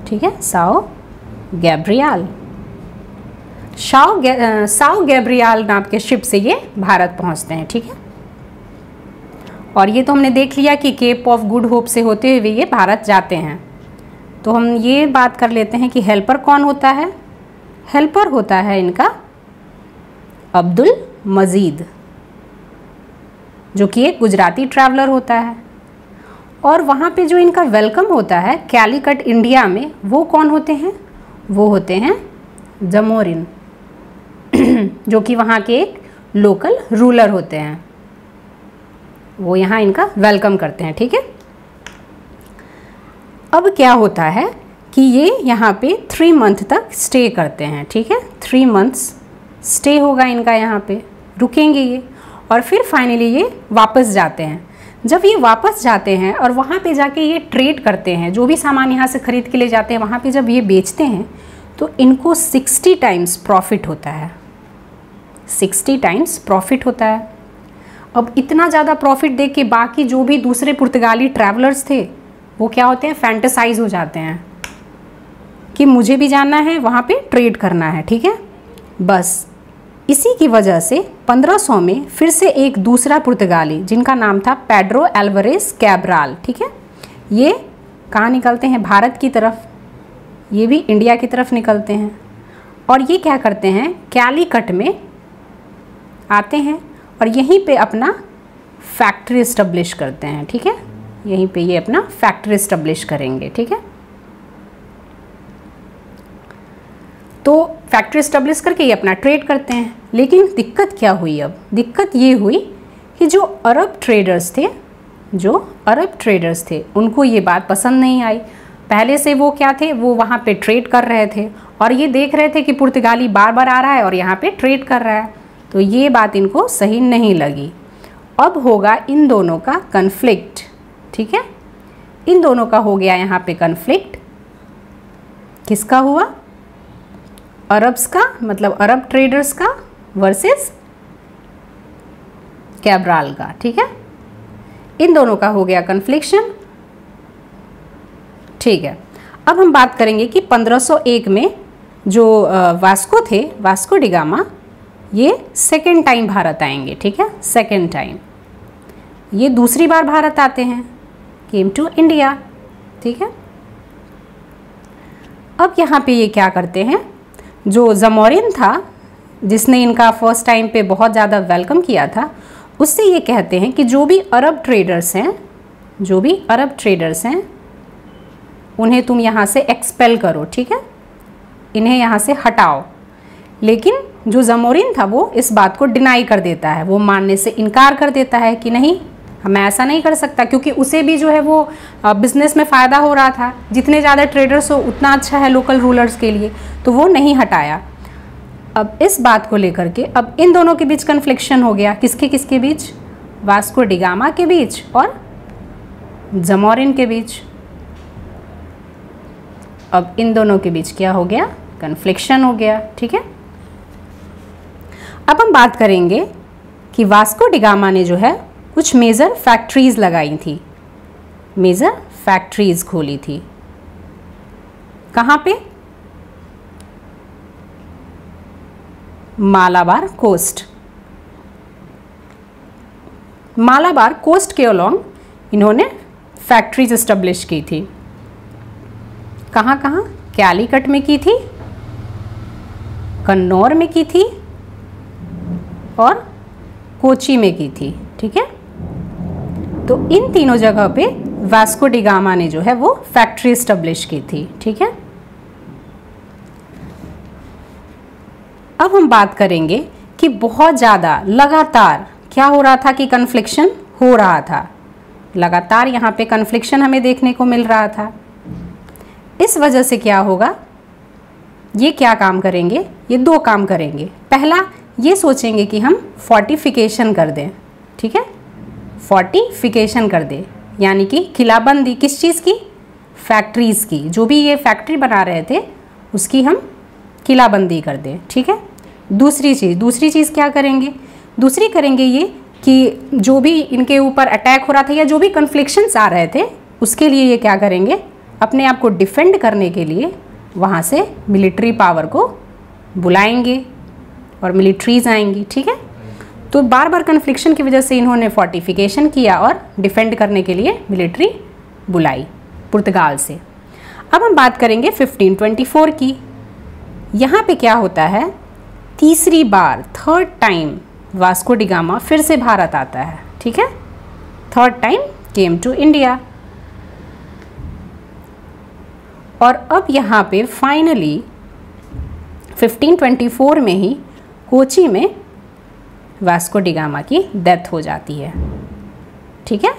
ठीक है, साओ गैब्रियल। साओ गैब्रियल नाम के शिप से ये भारत पहुंचते हैं। ठीक है, और ये तो हमने देख लिया कि केप ऑफ गुड होप से होते हुए ये भारत जाते हैं। तो हम ये बात कर लेते हैं कि हेल्पर कौन होता है? हेल्पर होता है इनका अब्दुल मजीद, जो कि एक गुजराती ट्रैवलर होता है। और वहाँ पे जो इनका वेलकम होता है कैलिकट इंडिया में, वो कौन होते हैं? वो होते हैं जमोरिन, जो कि वहाँ के एक लोकल रूलर होते हैं। वो यहाँ इनका वेलकम करते हैं। ठीक है, अब क्या होता है कि ये यहाँ पे 3 मंथ तक स्टे करते हैं। ठीक है, 3 मंथ्स स्टे होगा इनका, यहाँ पे रुकेंगे ये, और फिर फाइनली ये वापस जाते हैं। जब ये वापस जाते हैं और वहाँ पे जाके ये ट्रेड करते हैं, जो भी सामान यहाँ से ख़रीद के ले जाते हैं वहाँ पे जब ये बेचते हैं तो इनको 60 टाइम्स प्रॉफिट होता है। 60 टाइम्स प्रॉफिट होता है। अब इतना ज़्यादा प्रॉफिट देख के बाकी जो भी दूसरे पुर्तगाली ट्रैवलर्स थे वो क्या होते हैं? फैंटेसाइज हो जाते हैं कि मुझे भी जाना है, वहाँ पे ट्रेड करना है। ठीक है, बस इसी की वजह से 1500 में फिर से एक दूसरा पुर्तगाली जिनका नाम था पेड्रो एल्वारेज कैब्राल, ठीक है, ये कहाँ निकलते हैं, भारत की तरफ, ये भी इंडिया की तरफ निकलते हैं। और ये क्या करते हैं, कैलीकट में आते हैं और यहीं पे अपना फैक्ट्री इस्टेब्लिश करते हैं, ठीक है, यहीं पे ये अपना फैक्ट्री इस्टेब्लिश करेंगे, ठीक है। तो फैक्ट्री इस्टेब्लिश करके ये अपना ट्रेड करते हैं। लेकिन दिक्कत क्या हुई, अब दिक्कत ये हुई कि जो अरब ट्रेडर्स थे उनको ये बात पसंद नहीं आई। पहले से वो क्या थे, वो वहाँ पे ट्रेड कर रहे थे और ये देख रहे थे कि पुर्तगाली बार बार आ रहा है और यहाँ पे ट्रेड कर रहा है, तो ये बात इनको सही नहीं लगी। अब होगा इन दोनों का कन्फ्लिक्ट, ठीक है, इन दोनों का हो गया यहाँ पे कन्फ्लिक्ट। किसका हुआ, अरब्स का, मतलब अरब ट्रेडर्स का वर्सेस कैब्राल का, ठीक है, इन दोनों का हो गया कन्फ्लिक्शन, ठीक है। अब हम बात करेंगे कि 1501 में जो वास्को डी गामा, ये सेकेंड टाइम भारत आएंगे, ठीक है, सेकेंड टाइम, ये दूसरी बार भारत आते हैं, केम टू इंडिया, ठीक है। अब यहाँ पे ये क्या करते हैं, जो जमोरिन था जिसने इनका फर्स्ट टाइम पे बहुत ज़्यादा वेलकम किया था, उससे ये कहते हैं कि जो भी अरब ट्रेडर्स हैं उन्हें तुम यहाँ से एक्सपेल करो, ठीक है, इन्हें यहाँ से हटाओ। लेकिन जो जमोरिन था वो इस बात को डिनाई कर देता है, वो मानने से इनकार कर देता है कि नहीं, मैं ऐसा नहीं कर सकता, क्योंकि उसे भी जो है वो बिज़नेस में फ़ायदा हो रहा था, जितने ज़्यादा ट्रेडर्स हो उतना अच्छा है लोकल रूलर्स के लिए, तो वो नहीं हटाया। अब इस बात को लेकर के अब इन दोनों के बीच कन्फ्लिक्शन हो गया, किसके बीच, वास्को डी गामा के बीच और जमोरिन के बीच। अब इन दोनों के बीच क्या हो गया, कन्फ्लिक्शन हो गया, ठीक है। अब हम बात करेंगे कि वास्को डी गामा ने जो है कुछ मेजर फैक्ट्रीज लगाई थी, मेजर फैक्ट्रीज खोली थी, कहाँ पे, मालाबार कोस्ट के अलोंग इन्होंने फैक्ट्रीज एस्टेब्लिश की थी। कहाँ, कैलीकट में की थी, कन्नौर में की थी और कोची में की थी, ठीक है। तो इन तीनों जगह पे वास्को डी गामा ने जो है वो फैक्ट्री एस्टेब्लिश की थी, ठीक है। अब हम बात करेंगे कि बहुत ज़्यादा लगातार क्या हो रहा था कि कन्फ्लिक्शन हो रहा था, लगातार यहाँ पे कन्फ्लिक्शन हमें देखने को मिल रहा था। इस वजह से क्या होगा, ये क्या काम करेंगे, ये दो काम करेंगे। पहला ये सोचेंगे कि हम फोर्टिफिकेशन कर दें, ठीक है, फोर्टिफिकेशन कर दें, यानी कि किलाबंदी, किस चीज़ की, फैक्ट्रीज़ की, जो भी ये फैक्ट्री बना रहे थे उसकी हम किलाबंदी कर दें, ठीक है। दूसरी चीज़ क्या करेंगे, दूसरी करेंगे ये कि जो भी इनके ऊपर अटैक हो रहा था या जो भी कन्फ्लिक्शंस आ रहे थे उसके लिए ये क्या करेंगे, अपने आप को डिफेंड करने के लिए वहाँ से मिलिट्री पावर को बुलाएंगे और मिलिट्रीज आएंगी, ठीक है। तो बार बार कन्फ्लिक्शन की वजह से इन्होंने फोर्टिफिकेशन किया और डिफेंड करने के लिए मिलिट्री बुलाई पुर्तगाल से। अब हम बात करेंगे 1524 की। यहाँ पे क्या होता है, तीसरी बार, third time Vasco da Gama फिर से भारत आता है, ठीक है, third time came to India. और अब यहाँ पे फाइनली 1524 में ही कोची में वास्को डी गामा की डेथ हो जाती है, ठीक है।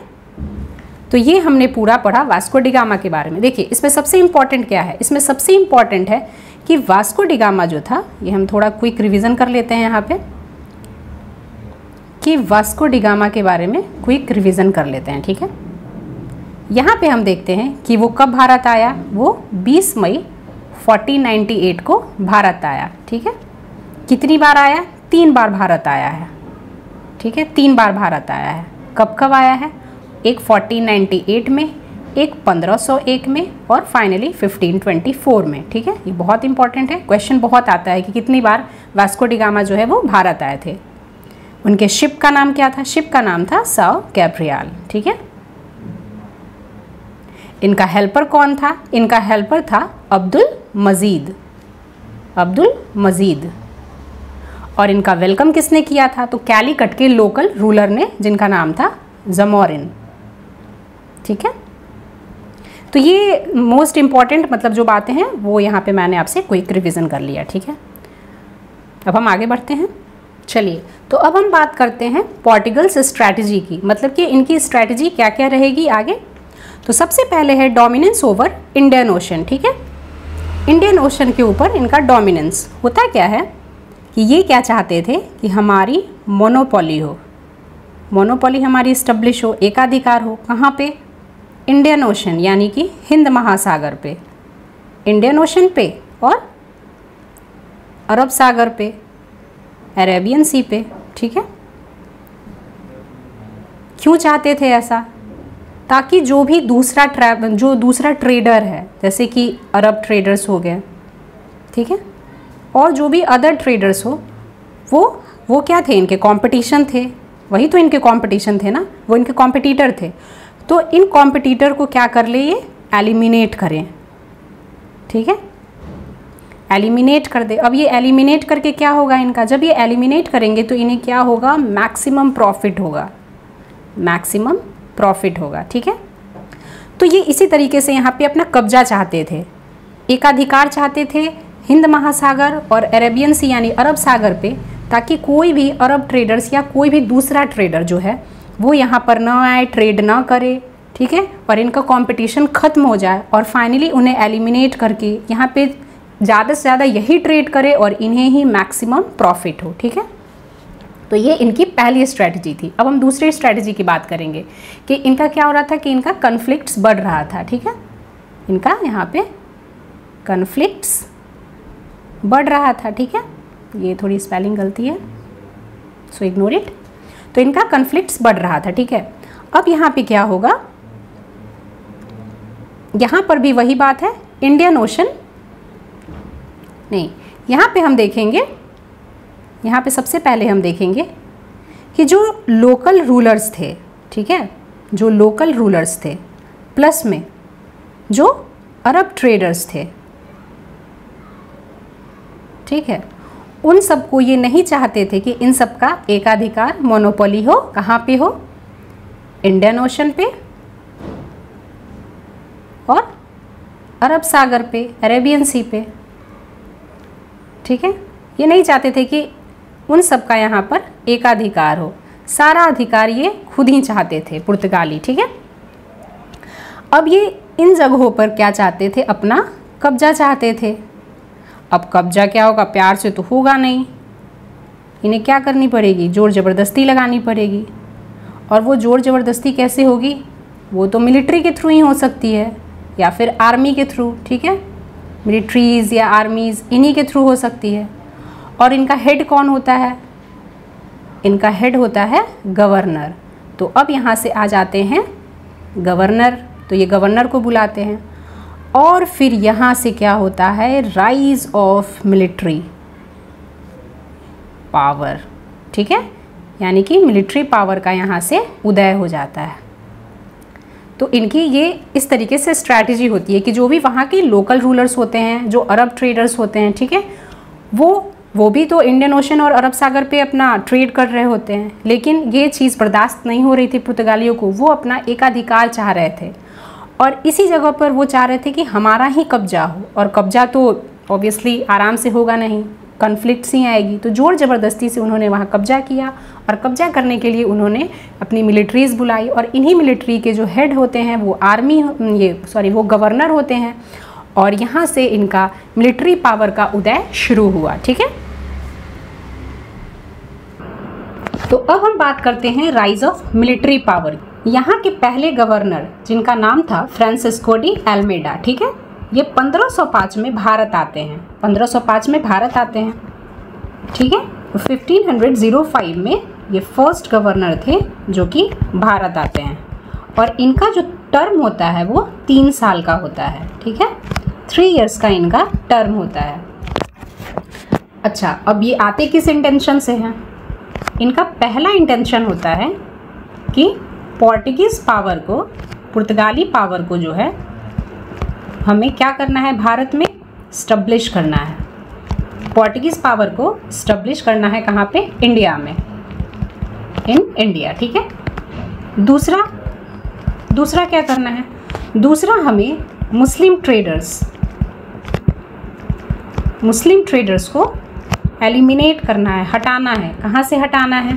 तो ये हमने पूरा पढ़ा वास्को डी गामा के बारे में। देखिए इसमें सबसे इम्पॉर्टेंट क्या है, इसमें सबसे इम्पॉर्टेंट है कि वास्को डी गामा जो था, ये हम थोड़ा क्विक रिवीजन कर लेते हैं यहाँ पे, कि वास्को डी गामा के बारे में क्विक रिवीजन कर लेते हैं, ठीक है। यहाँ पे हम देखते हैं कि वो कब भारत आया, वो 20 मई 1498 को भारत आया, ठीक है। कितनी बार आया, 3 बार भारत आया है, ठीक है, 3 बार भारत आया है। कब कब आया है, एक 1498 में, एक 1501 में और फाइनली 1524 में, ठीक है। ये बहुत इंपॉर्टेंट है, क्वेश्चन बहुत आता है कि कितनी बार वास्को डी गामा जो है वो भारत आए थे। उनके शिप का नाम क्या था? शिप का नाम था साओ गैब्रियल। ठीक है। इनका हेल्पर कौन था? इनका हेल्पर था अब्दुल मजीद। अब्दुल मजीद। और इनका वेलकम किसने किया था? तो कैलीकट के लोकल रूलर ने, जिनका नाम था जमोरिन। ठीक है। तो ये मोस्ट इम्पॉर्टेंट मतलब जो बातें हैं वो यहाँ पे मैंने आपसे क्विक रिवीजन कर लिया। ठीक है। अब हम आगे बढ़ते हैं। चलिए, तो अब हम बात करते हैं पोर्टुगल्स स्ट्रैटेजी की, मतलब कि इनकी स्ट्रैटेजी क्या क्या रहेगी आगे। तो सबसे पहले है डोमिनेंस ओवर इंडियन ओशन। ठीक है। इंडियन ओशन के ऊपर इनका डोमिनेंस होता क्या है कि ये क्या चाहते थे कि हमारी मोनोपोली हो, मोनोपोली हमारी इस्टेब्लिश हो, एकाधिकार हो। कहाँ पे? इंडियन ओशन यानी कि हिंद महासागर पे, इंडियन ओशन पे और अरब सागर पे, अरेबियन सी पे। ठीक है। क्यों चाहते थे ऐसा? ताकि जो भी दूसरा ट्रेडर है, जैसे कि अरब ट्रेडर्स हो गए, ठीक है, और जो भी अदर ट्रेडर्स हो, वो क्या थे? इनके कंपटीशन थे। वही तो इनके कंपटीशन थे ना, वो इनके कॉम्पिटिटर थे। तो इन कॉम्पिटिटर को क्या कर ले? ये एलिमिनेट करें। ठीक है। एलिमिनेट कर दे। अब ये एलिमिनेट करके क्या होगा इनका? जब ये एलिमिनेट करेंगे तो इन्हें क्या होगा? मैक्सिमम प्रॉफिट होगा, मैक्सिमम प्रॉफिट होगा। ठीक है। तो ये इसी तरीके से यहाँ पे अपना कब्जा चाहते थे, एकाधिकार चाहते थे हिंद महासागर और अरेबियन सी यानी अरब सागर पे, ताकि कोई भी अरब ट्रेडर्स या कोई भी दूसरा ट्रेडर जो है वो यहाँ पर ना आए, ट्रेड ना करे। ठीक है। और इनका कंपटीशन ख़त्म हो जाए और फाइनली उन्हें एलिमिनेट करके यहाँ पे ज़्यादा से ज़्यादा यही ट्रेड करे और इन्हें ही मैक्सिमम प्रॉफिट हो। ठीक है। तो ये इनकी पहली स्ट्रैटेजी थी। अब हम दूसरी स्ट्रैटेजी की बात करेंगे कि इनका क्या हो रहा था कि इनका कन्फ्लिक्ट्स बढ़ रहा था। ठीक है। इनका यहाँ पे कन्फ्लिक्ट्स बढ़ रहा था। ठीक है। ये थोड़ी स्पेलिंग गलती है, सो इग्नोर इट। तो इनका कन्फ्लिक्ट्स बढ़ रहा था। ठीक है। अब यहाँ पे क्या होगा? यहाँ पर भी वही बात है, इंडियन ओशन नहीं, यहाँ पे हम देखेंगे, यहाँ पे सबसे पहले हम देखेंगे कि जो लोकल रूलर्स थे, ठीक है, जो लोकल रूलर्स थे प्लस में जो अरब ट्रेडर्स थे, ठीक है, उन सबको ये नहीं चाहते थे कि इन सब का एकाधिकार मोनोपोली हो। कहाँ पे हो? इंडियन ओशन पे और अरब सागर पे, अरेबियन सी पे। ठीक है। ये नहीं चाहते थे कि उन सब का यहाँ पर एकाधिकार हो, सारा अधिकार ये खुद ही चाहते थे पुर्तगाली। ठीक है। अब ये इन जगहों पर क्या चाहते थे? अपना कब्जा चाहते थे। अब कब्जा क्या होगा? प्यार से तो होगा नहीं, इन्हें क्या करनी पड़ेगी? जोर ज़बरदस्ती लगानी पड़ेगी। और वो जोर ज़बरदस्ती कैसे होगी? वो तो मिलिट्री के थ्रू ही हो सकती है या फिर आर्मी के थ्रू। ठीक है। मिलिट्रीज़ या आर्मीज़ इन्हीं के थ्रू हो सकती है। और इनका हेड कौन होता है? इनका हेड होता है गवर्नर। तो अब यहाँ से आ जाते हैं गवर्नर, तो ये गवर्नर को बुलाते हैं। और फिर यहाँ से क्या होता है? Rise of military power. ठीक है। यानी कि मिलिट्री पावर का यहाँ से उदय हो जाता है। तो इनकी ये इस तरीके से स्ट्रैटेजी होती है कि जो भी वहाँ के लोकल रूलर्स होते हैं, जो अरब ट्रेडर्स होते हैं, ठीक है, वो भी तो इंडियन ओशन और अरब सागर पे अपना ट्रेड कर रहे होते हैं, लेकिन ये चीज़ बर्दाश्त नहीं हो रही थी पुर्तगालियों को। वो अपना एकाधिकार चाह रहे थे और इसी जगह पर वो चाह रहे थे कि हमारा ही कब्जा हो। और कब्जा तो ऑब्वियसली आराम से होगा नहीं, कन्फ्लिक्ट्स ही आएगी। तो ज़ोर ज़बरदस्ती से उन्होंने वहाँ कब्जा किया और कब्जा करने के लिए उन्होंने अपनी मिलिट्रीज़ बुलाई। और इन्हीं मिलिट्री के जो हेड होते हैं वो गवर्नर होते हैं। और यहाँ से इनका मिलिट्री पावर का उदय शुरू हुआ। ठीक है। तो अब हम बात करते हैं राइज ऑफ मिलिट्री पावर। यहाँ के पहले गवर्नर जिनका नाम था फ्रांसिस्को डी अल्मेडा, ठीक है, ये 1505 में भारत आते हैं। 1505 में भारत आते हैं। ठीक है। तो 1505 में ये फर्स्ट गवर्नर थे जो कि भारत आते हैं। और इनका जो टर्म होता है वो 3 साल का होता है। ठीक है। 3 इयर्स का इनका टर्म होता है। अच्छा, अब ये आते किस इंटेंशन से हैं? इनका पहला इंटेंशन होता है कि पोर्टुगीज़ पावर को, पुर्तगाली पावर को जो है हमें क्या करना है, भारत में स्टैब्लिश करना है। पोर्टुगीज़ पावर को स्टैब्लिश करना है कहाँ पे? इंडिया में, इन इंडिया। ठीक है। दूसरा क्या करना है? दूसरा हमें मुस्लिम ट्रेडर्स को एलिमिनेट करना है, हटाना है। कहाँ से हटाना है?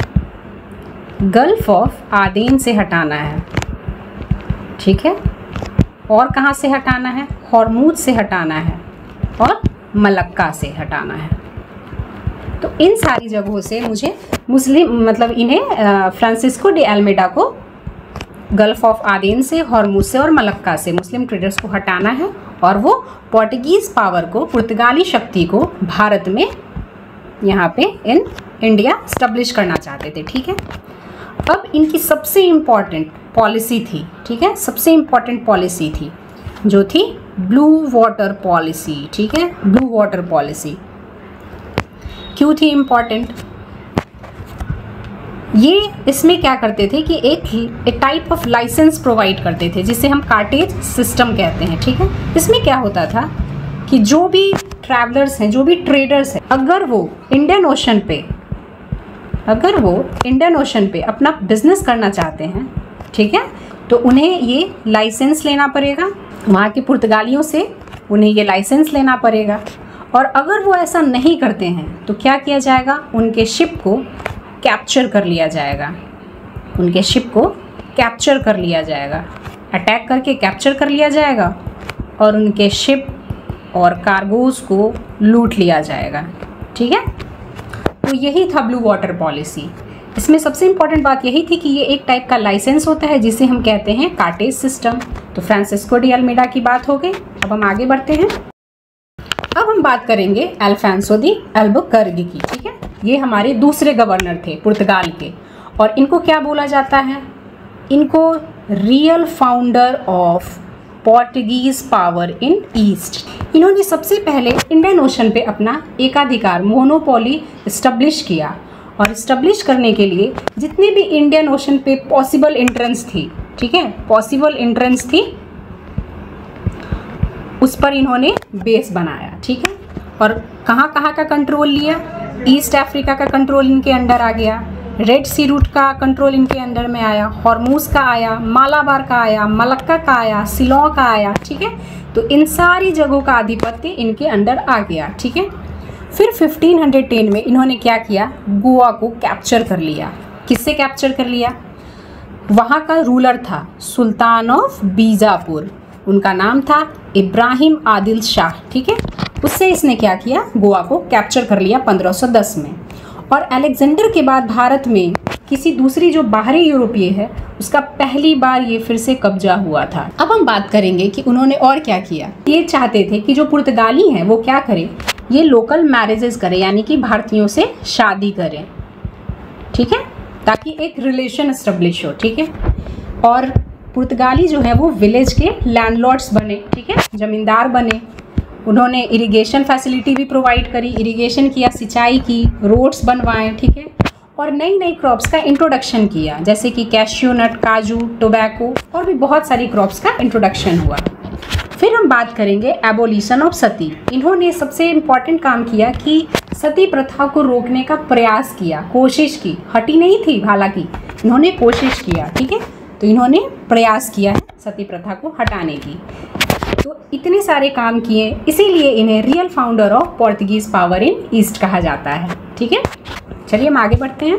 गल्फ ऑफ आदेन से हटाना है। ठीक है। और कहाँ से हटाना है? हॉर्मूज से हटाना है और मलक्का से हटाना है। तो इन सारी जगहों से मुझे इन्हें फ्रांसिस्को डी अल्मेडा को गल्फ ऑफ आदेन से, हॉर्मूज से और मलक्का से मुस्लिम ट्रेडर्स को हटाना है और वो पोर्टुगीज़ पावर को, पुर्तगाली शक्ति को भारत में यहाँ पे इन इंडिया स्टैब्लिश करना चाहते थे। ठीक है। अब इनकी सबसे इम्पॉर्टेंट पॉलिसी थी, ठीक है, सबसे इम्पॉर्टेंट पॉलिसी थी जो थी ब्लू वाटर पॉलिसी। ठीक है। ब्लू वाटर पॉलिसी क्यों थी इम्पॉर्टेंट? ये इसमें क्या करते थे कि एक टाइप ऑफ लाइसेंस प्रोवाइड करते थे जिसे हम कार्टेज सिस्टम कहते हैं। ठीक है। इसमें क्या होता था कि जो भी ट्रैवलर्स हैं, जो भी ट्रेडर्स हैं, अगर वो इंडियन ओशन पे अपना बिजनेस करना चाहते हैं, ठीक है, तो उन्हें ये लाइसेंस लेना पड़ेगा, वहाँ के पुर्तगालियों से उन्हें ये लाइसेंस लेना पड़ेगा। और अगर वो ऐसा नहीं करते हैं तो क्या किया जाएगा? उनके शिप को कैप्चर कर लिया जाएगा, अटैक करके कैप्चर कर लिया जाएगा और उनके शिप और कार्गोज़ को लूट लिया जाएगा। ठीक है। तो यही था ब्लू वाटर पॉलिसी। इसमें सबसे इम्पॉर्टेंट बात यही थी कि ये एक टाइप का लाइसेंस होता है जिसे हम कहते हैं कार्टेज सिस्टम। तो फ्रांसिस्को डी अल्मेडा की बात हो गई। अब हम आगे बढ़ते हैं। अब हम बात करेंगे अल्फांसो दी अल्बुकर्क की। ठीक है। ये हमारे दूसरे गवर्नर थे पुर्तगाल के, और इनको क्या बोला जाता है? इनको real founder of Portuguese power in east. इन्होंने सबसे पहले इंडियन ओशन पे अपना एकाधिकार, मोनोपोली इस्टब्लिश किया, और इस्टब्लिश करने के लिए जितने भी इंडियन ओशन पे पॉसिबल एंट्रेंस थी, ठीक है, पॉसिबल एंट्रेंस थी, उस पर इन्होंने बेस बनाया। ठीक है। और कहाँ कहाँ का कंट्रोल लिया? ईस्ट अफ्रीका का कंट्रोल इनके अंडर आ गया, रेड सी रूट का कंट्रोल इनके अंडर में आया, हॉर्मूज का आया, मालाबार का आया, मलक्का का आया, सिलों का आया। ठीक है। तो इन सारी जगहों का आधिपत्य इनके अंडर आ गया। ठीक है। फिर 1510 में इन्होंने क्या किया? गोवा को कैप्चर कर लिया। किससे कैप्चर कर लिया? वहाँ का रूलर था सुल्तान ऑफ बीजापुर, उनका नाम था इब्राहिम आदिल शाह। ठीक है। उससे इसने क्या किया? गोवा को कैप्चर कर लिया 1510 में। और अलेक्जेंडर के बाद भारत में किसी दूसरी जो बाहरी यूरोपीय है उसका पहली बार ये फिर से कब्जा हुआ था। अब हम बात करेंगे कि उन्होंने और क्या किया। ये चाहते थे कि जो पुर्तगाली हैं वो क्या करें, ये लोकल मैरिजेस करें, यानी कि भारतीयों से शादी करें। ठीक है। ताकि एक रिलेशन एस्टेब्लिश हो। ठीक है। और पुर्तगाली जो है वो विलेज के लैंडलॉर्ड्स बने। ठीक है। जमींदार बने। उन्होंने इरिगेशन फैसिलिटी भी प्रोवाइड करी, इरिगेशन किया, सिंचाई की, रोड्स बनवाए। ठीक है। और नई नई क्रॉप्स का इंट्रोडक्शन किया, जैसे कि कैश्यू नट, काजू, टोबैको, और भी बहुत सारी क्रॉप्स का इंट्रोडक्शन हुआ। फिर हम बात करेंगे एबोलिशन ऑफ सती। इन्होंने सबसे इम्पॉर्टेंट काम किया कि सती प्रथा को रोकने का प्रयास किया, कोशिश की, हटी नहीं थी, हालांकि इन्होंने कोशिश किया। ठीक है। तो इन्होंने प्रयास किया है सती प्रथा को हटाने की। तो इतने सारे काम किए, इसीलिए इन्हें real founder of Portuguese power in east कहा जाता है। ठीक है। चलिए हम आगे बढ़ते हैं।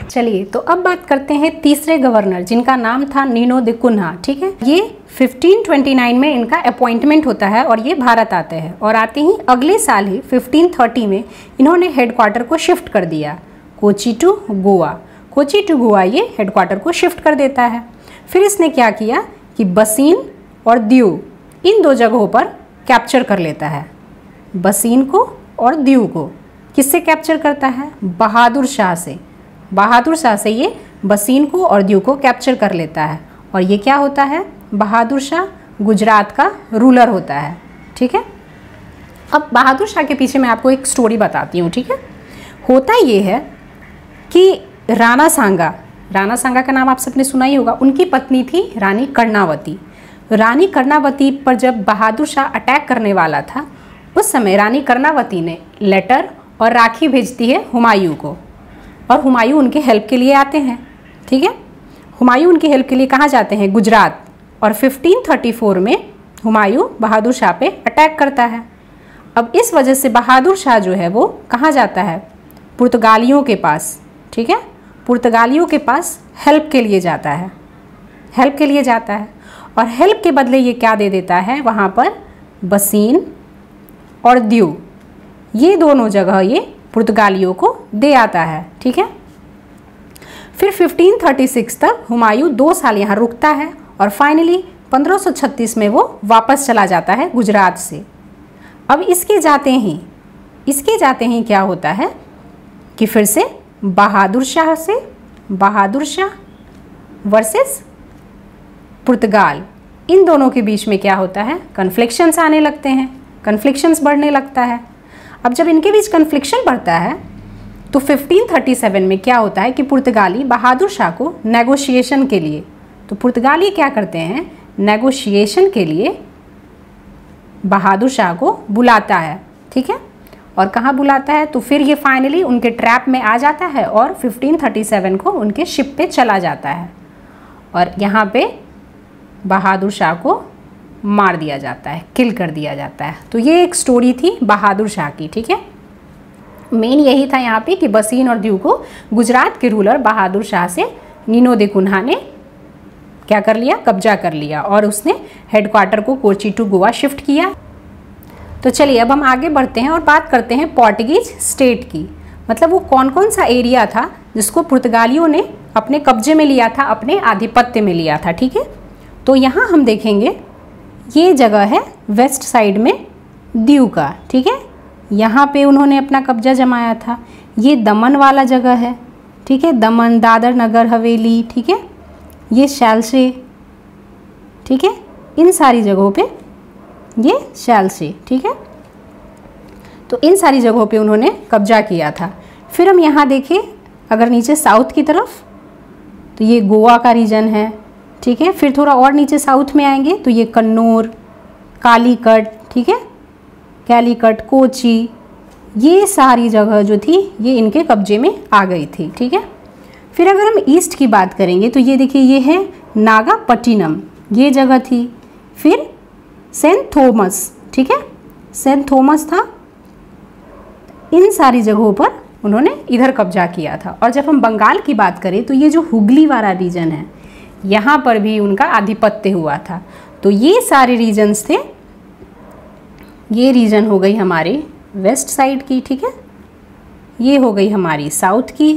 चलिए तो अब बात करते हैं तीसरे गवर्नर, जिनका नाम था नीनो दे कुन्हा। ठीक है। ये 1529 में इनका अपॉइंटमेंट होता है और ये भारत आते हैं, और आते ही अगले साल ही 1530 में इन्होंने हेडक्वार्टर को शिफ्ट कर दिया कोची टू गोवा। कोची टू गोवा ये हेडक्वार्टर को शिफ्ट कर देता है। फिर इसने क्या किया कि बसीन और दीव, इन दो जगहों पर कैप्चर कर लेता है। बसीन को और दीव को किससे कैप्चर करता है? बहादुर शाह से। बहादुर शाह से ये बसीन को और दीव को कैप्चर कर लेता है। और ये क्या होता है? बहादुर शाह गुजरात का रूलर होता है। ठीक है। अब बहादुर शाह के पीछे मैं आपको एक स्टोरी बताती हूँ, ठीक है। होता ये है कि राणा सांगा का नाम आप सबने सुना ही होगा। उनकी पत्नी थी रानी कर्णावती। रानी कर्णावती पर जब बहादुर शाह अटैक करने वाला था, उस समय रानी कर्णावती ने लेटर और राखी भेजती है हुमायूं को, और हुमायूं उनके हेल्प के लिए आते हैं, ठीक है। हुमायूं उनकी हेल्प के लिए कहाँ जाते हैं? गुजरात। और 1534 में हुमायूं बहादुर शाह पे अटैक करता है। अब इस वजह से बहादुर शाह जो है वो कहाँ जाता है? पुर्तगालियों के पास, ठीक है। पुर्तगालियों के पास हेल्प के लिए जाता है, हेल्प के लिए जाता है। और हेल्प के बदले ये क्या दे देता है? वहाँ पर बसीन और दीव, ये दोनों जगह ये पुर्तगालियों को दे आता है, ठीक है। फिर 1536 तक हुमायूं 2 साल यहाँ रुकता है और फाइनली 1536 में वो वापस चला जाता है गुजरात से। अब इसके जाते ही क्या होता है कि फिर से बहादुर शाह वर्सेस पुर्तगाल, इन दोनों के बीच में क्या होता है? कन्फ्लिक्शंस आने लगते हैं, कन्फ्लिक्शंस बढ़ने लगता है। अब जब इनके बीच कन्फ्लिक्शन बढ़ता है तो 1537 में क्या होता है कि पुर्तगाली बहादुर शाह को नेगोशिएशन के लिए, तो पुर्तगाली क्या करते हैं? नेगोशिएशन के लिए बहादुर शाह को बुलाता है, ठीक है। और कहाँ बुलाता है? तो फिर ये फाइनली उनके ट्रैप में आ जाता है और 1537 को उनके शिप पे चला जाता है और यहाँ पे बहादुर शाह को मार दिया जाता है, किल कर दिया जाता है। तो ये एक स्टोरी थी बहादुर शाह की, ठीक है। मेन यही था यहाँ पे कि बसीन और दीव को गुजरात के रूलर बहादुर शाह से नीनो दे कुन्हा ने क्या कर लिया? कब्जा कर लिया और उसने हेडक्वार्टर को कोची टू गोवा शिफ्ट किया। तो चलिए अब हम आगे बढ़ते हैं और बात करते हैं पोर्टुगीज स्टेट की। मतलब वो कौन कौन सा एरिया था जिसको पुर्तगालियों ने अपने कब्जे में लिया था, अपने आधिपत्य में लिया था, ठीक है। तो यहाँ हम देखेंगे ये जगह है वेस्ट साइड में दीव का, ठीक है। यहाँ पे उन्होंने अपना कब्जा जमाया था। ये दमन वाला जगह है, ठीक है, दमन, दादर नगर हवेली, ठीक है। ये शैलसे, ठीक है, इन सारी जगहों पे ये शैलसे, ठीक है। तो इन सारी जगहों पे उन्होंने कब्जा किया था। फिर हम यहाँ देखें अगर नीचे साउथ की तरफ तो ये गोवा का रीजन है, ठीक है। फिर थोड़ा और नीचे साउथ में आएंगे तो ये कन्नौर, कालीकट, ठीक है, कैलीकट, कोची, ये सारी जगह जो थी ये इनके कब्जे में आ गई थी, ठीक है। फिर अगर हम ईस्ट की बात करेंगे तो ये देखिए ये है नागापट्टिनम, ये जगह थी। फिर सेंट थॉमस, ठीक है, सेंट थॉमस था। इन सारी जगहों पर उन्होंने इधर कब्जा किया था। और जब हम बंगाल की बात करें तो ये जो हुगली वाला रीजन है यहाँ पर भी उनका आधिपत्य हुआ था। तो ये सारे रीजन्स थे। ये रीजन हो गई हमारे वेस्ट साइड की, ठीक है, ये हो गई हमारी साउथ की,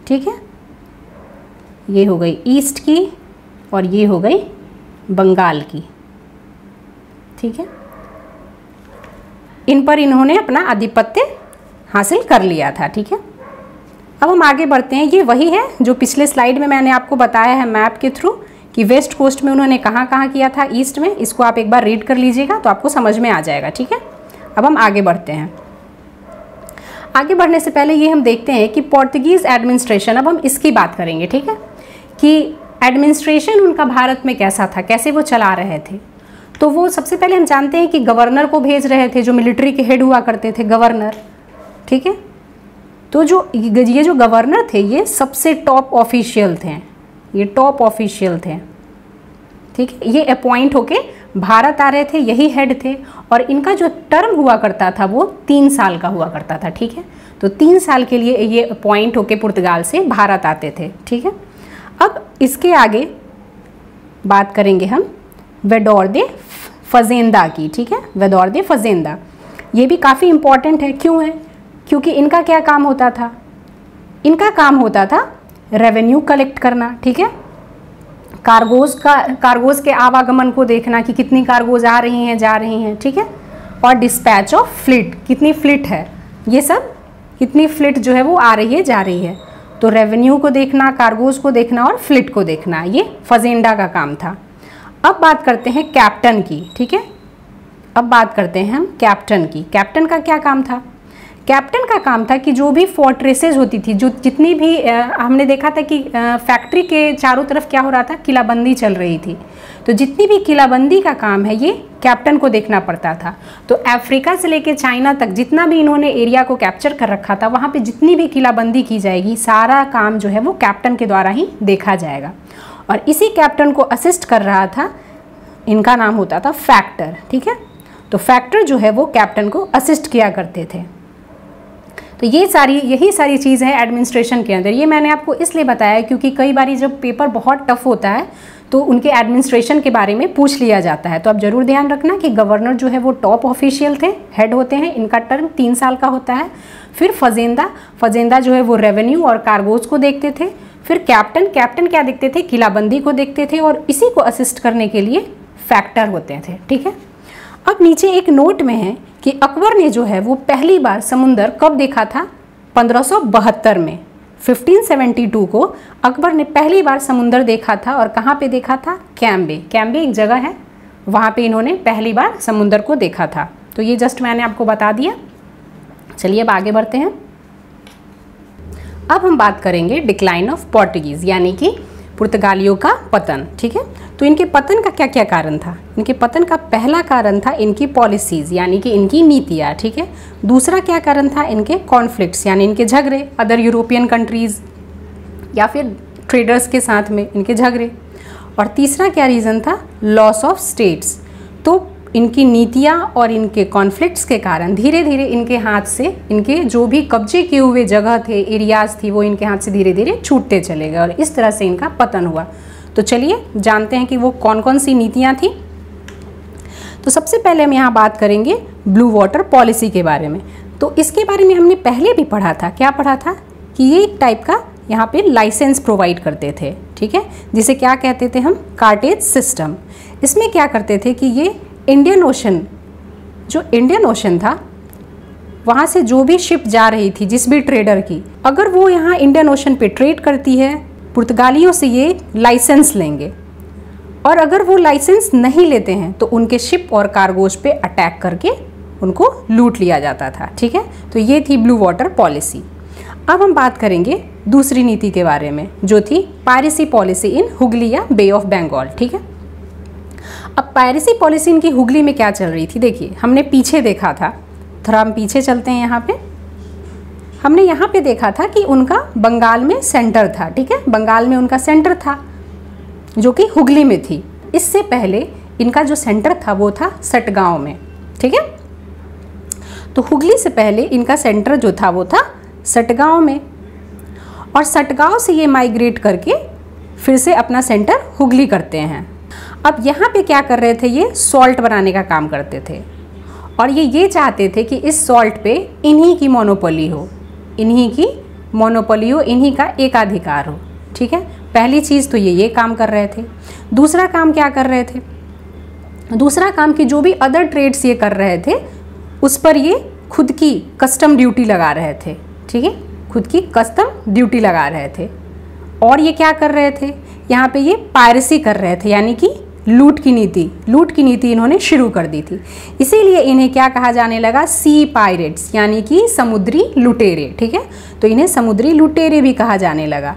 ठीक है, ये हो गई ईस्ट की और ये हो गई बंगाल की, ठीक है। इन पर इन्होंने अपना आधिपत्य हासिल कर लिया था, ठीक है। अब हम आगे बढ़ते हैं। ये वही है जो पिछले स्लाइड में मैंने आपको बताया है मैप के थ्रू कि वेस्ट कोस्ट में उन्होंने कहाँ कहाँ किया था, ईस्ट में। इसको आप एक बार रीड कर लीजिएगा तो आपको समझ में आ जाएगा, ठीक है। अब हम आगे बढ़ते हैं। आगे बढ़ने से पहले ये हम देखते हैं कि पोर्तुगीज़ एडमिनिस्ट्रेशन, अब हम इसकी बात करेंगे, ठीक है, कि एडमिनिस्ट्रेशन उनका भारत में कैसा था, कैसे वो चला रहे थे। तो वो सबसे पहले हम जानते हैं कि गवर्नर को भेज रहे थे, जो मिलिट्री के हेड हुआ करते थे, गवर्नर, ठीक है। तो ये जो गवर्नर थे ये सबसे टॉप ऑफिशियल थे, ये टॉप ऑफिशियल थे, ठीक है। ये अपॉइंट होके भारत आ रहे थे, यही हेड थे। और इनका जो टर्म हुआ करता था वो 3 साल का हुआ करता था, ठीक है। तो 3 साल के लिए ये अपॉइंट होके पुर्तगाल से भारत आते थे, ठीक है। अब इसके आगे बात करेंगे हम वेडोर दे फजेंदा की, ठीक है, वेडोर दे फजेंदा। ये भी काफ़ी इम्पॉर्टेंट है। क्यों है? क्योंकि इनका क्या काम होता था? इनका काम होता था रेवेन्यू कलेक्ट करना, ठीक है, कार्गोज के आवागमन को देखना कि कितनी कार्गोज आ रही हैं, जा रही हैं, ठीक है। और डिस्पैच ऑफ फ्लीट, कितनी फ्लीट है, ये सब कितनी फ्लीट जो है वो आ रही है, जा रही है। तो रेवेन्यू को देखना, कार्गोज को देखना और फ्लीट को देखना, ये फजेंडा का काम था। अब बात करते हैं कैप्टन की, ठीक है। अब बात करते हैं हम कैप्टन की। कैप्टन का क्या काम था? कैप्टन का काम था कि जो भी फोर्ट्रेसेस होती थी, जो जितनी भी हमने देखा था कि फैक्ट्री के चारों तरफ क्या हो रहा था, किलाबंदी चल रही थी। तो जितनी भी किलाबंदी का काम है ये कैप्टन को देखना पड़ता था। तो अफ्रीका से लेकर चाइना तक जितना भी इन्होंने एरिया को कैप्चर कर रखा था, वहाँ पे जितनी भी किलाबंदी की जाएगी, सारा काम जो है वो कैप्टन के द्वारा ही देखा जाएगा। और इसी कैप्टन को असिस्ट कर रहा था, इनका नाम होता था फैक्टर। ठीक है, तो फैक्टर जो है वो कैप्टन को असिस्ट किया करते थे। तो यही सारी चीज़ है एडमिनिस्ट्रेशन के अंदर। ये मैंने आपको इसलिए बताया क्योंकि कई बार जब पेपर बहुत टफ होता है तो उनके एडमिनिस्ट्रेशन के बारे में पूछ लिया जाता है। तो आप ज़रूर ध्यान रखना कि गवर्नर जो है वो टॉप ऑफिशियल थे, हेड होते हैं, इनका टर्म 3 साल का होता है। फिर फजेंदा जो है वो रेवेन्यू और कार्गोज को देखते थे। फिर कैप्टन क्या देखते थे? किलाबंदी को देखते थे। और इसी को असिस्ट करने के लिए फैक्टर होते थे। ठीक है, अब नीचे एक नोट में है कि अकबर ने जो है वो पहली बार समुंदर कब देखा था? 1572 में, 1572 को अकबर ने पहली बार समुंदर देखा था। और कहाँ पे देखा था? कैम्बे एक जगह है, वहाँ पे इन्होंने पहली बार समुंदर को देखा था। तो ये जस्ट मैंने आपको बता दिया। चलिए अब आगे बढ़ते हैं। अब हम बात करेंगे डिक्लाइन ऑफ पोर्टुगीज़, यानी कि पुर्तगालियों का पतन। ठीक है, तो इनके पतन का क्या क्या कारण था? इनके पतन का पहला कारण था इनकी पॉलिसीज़, यानी कि इनकी नीतियाँ। ठीक है, दूसरा क्या कारण था? इनके कॉन्फ्लिक्ट्स, यानी इनके झगड़े अदर यूरोपियन कंट्रीज़ या फिर ट्रेडर्स के साथ में इनके झगड़े। और तीसरा क्या रीज़न था? Loss of states. तो इनकी नीतियाँ और इनके कॉन्फ्लिक्ट्स के कारण धीरे धीरे इनके हाथ से, इनके जो भी कब्जे किए हुए जगह थे, एरियाज़ थी, वो इनके हाथ से धीरे धीरे छूटते चले गए और इस तरह से इनका पतन हुआ। तो चलिए जानते हैं कि वो कौन कौन सी नीतियाँ थी। तो सबसे पहले हम यहाँ बात करेंगे ब्लू वाटर पॉलिसी के बारे में। तो इसके बारे में हमने पहले भी पढ़ा था। क्या पढ़ा था? कि ये एक टाइप का यहाँ पे लाइसेंस प्रोवाइड करते थे। ठीक है, जिसे क्या कहते थे हम? कार्टेज सिस्टम। इसमें क्या करते थे कि ये इंडियन ओशन था, वहाँ से जो भी शिप जा रही थी, जिस भी ट्रेडर की, अगर वो यहाँ इंडियन ओशन पे ट्रेड करती है, पुर्तगालियों से ये लाइसेंस लेंगे। और अगर वो लाइसेंस नहीं लेते हैं तो उनके शिप और कार्गोज पे अटैक करके उनको लूट लिया जाता था। ठीक है, तो ये थी ब्लू वाटर पॉलिसी। अब हम बात करेंगे दूसरी नीति के बारे में, जो थी पायरेसी पॉलिसी इन हुगली या बे ऑफ बंगाल। ठीक है, अब पायरेसी पॉलिसी इनकी हुगली में क्या चल रही थी? देखिए, हमने पीछे देखा था, थोड़ा हम पीछे चलते हैं। यहाँ पे हमने यहाँ पे देखा था कि उनका बंगाल में सेंटर था। ठीक है, बंगाल में उनका सेंटर था जो कि हुगली में थी। इससे पहले इनका जो सेंटर था वो था सटगांव में। ठीक है, तो हुगली से पहले इनका सेंटर जो था वो था सटगांव में, और सटगांव से ये माइग्रेट करके फिर से अपना सेंटर हुगली करते हैं। अब यहाँ पे क्या कर रहे थे? ये सॉल्ट बनाने का काम करते थे और ये चाहते थे कि इस सॉल्ट पे इन्हीं की मोनोपोली हो, इन्हीं का एकाधिकार हो। ठीक है, पहली चीज़ तो ये काम कर रहे थे। दूसरा काम क्या कर रहे थे? दूसरा काम कि जो भी अदर ट्रेड्स ये कर रहे थे उस पर ये खुद की कस्टम ड्यूटी लगा रहे थे। ठीक है, खुद की कस्टम ड्यूटी लगा रहे थे। और ये क्या कर रहे थे? यहाँ पे ये पायरेसी कर रहे थे, यानी कि लूट की नीति इन्होंने शुरू कर दी थी। इसीलिए इन्हें क्या कहा जाने लगा? सी पायरेट्स, यानी कि समुद्री लुटेरे। ठीक है, तो इन्हें समुद्री लुटेरे भी कहा जाने लगा।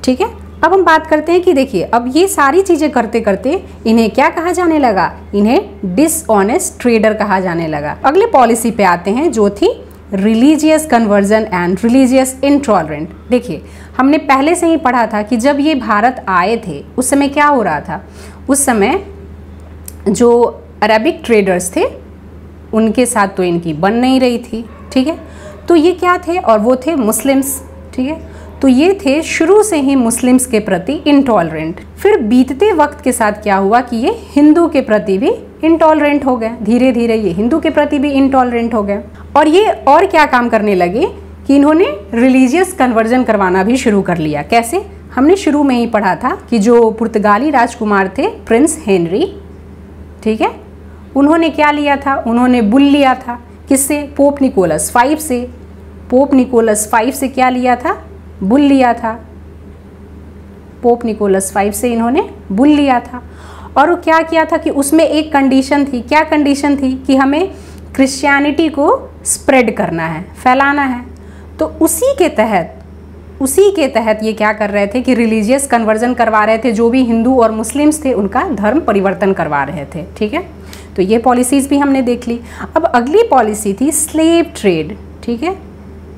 ठीक है, अब हम बात करते हैं कि देखिए, अब ये सारी चीज़ें करते करते इन्हें क्या कहा जाने लगा? इन्हें डिसऑनेस्ट ट्रेडर कहा जाने लगा। अगले पॉलिसी पे आते हैं जो थी religious conversion and religious intolerant. देखिए, हमने पहले से ही पढ़ा था कि जब ये भारत आए थे उस समय क्या हो रहा था? उस समय जो अरबिक ट्रेडर्स थे उनके साथ तो इनकी बन नहीं रही थी। ठीक है, तो ये क्या थे? और वो थे मुस्लिम्स। ठीक है, तो ये थे शुरू से ही मुस्लिम्स के प्रति इंटॉलरेंट। फिर बीतते वक्त के साथ क्या हुआ कि ये हिंदू के प्रति भी इंटॉलरेंट हो गए। धीरे धीरे ये हिंदू के प्रति भी इंटॉलरेंट हो गए। और ये और क्या काम करने लगे कि इन्होंने रिलीजियस कन्वर्जन करवाना भी शुरू कर लिया। कैसे? हमने शुरू में ही पढ़ा था कि जो पुर्तगाली राजकुमार थे प्रिंस हेनरी, ठीक है, उन्होंने क्या लिया था? उन्होंने बुल लिया था। किससे? पोप निकोलस 5 से। पोप निकोलस 5 से क्या लिया था? बुल लिया था। पोप निकोलस 5 से इन्होंने बुल लिया था। और वो क्या किया था कि उसमें एक कंडीशन थी, क्या कंडीशन थी कि हमें क्रिश्चियनिटी को स्प्रेड करना है, फैलाना है। तो उसी के तहत ये क्या कर रहे थे कि रिलीजियस कन्वर्जन करवा रहे थे, जो भी हिंदू और मुस्लिम्स थे उनका धर्म परिवर्तन करवा रहे थे, ठीक है। तो ये पॉलिसीज़ भी हमने देख ली। अब अगली पॉलिसी थी स्लेव ट्रेड, ठीक है,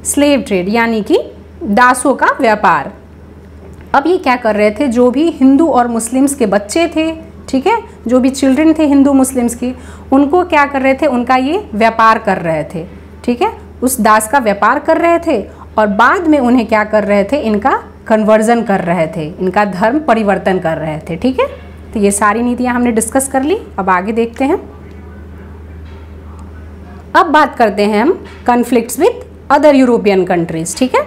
स्लेव ट्रेड यानी कि दासों का व्यापार। अब ये क्या कर रहे थे, जो भी हिंदू और मुस्लिम्स के बच्चे थे, ठीक है, जो भी चिल्ड्रन थे हिंदू मुस्लिम्स के, उनको क्या कर रहे थे, उनका ये व्यापार कर रहे थे, ठीक है, उस दास का व्यापार कर रहे थे और बाद में उन्हें क्या कर रहे थे, इनका कन्वर्जन कर रहे थे, इनका धर्म परिवर्तन कर रहे थे, ठीक है। तो ये सारी नीतियाँ हमने डिस्कस कर ली। अब आगे देखते हैं। अब बात करते हैं हम conflicts with other European countries, ठीक है,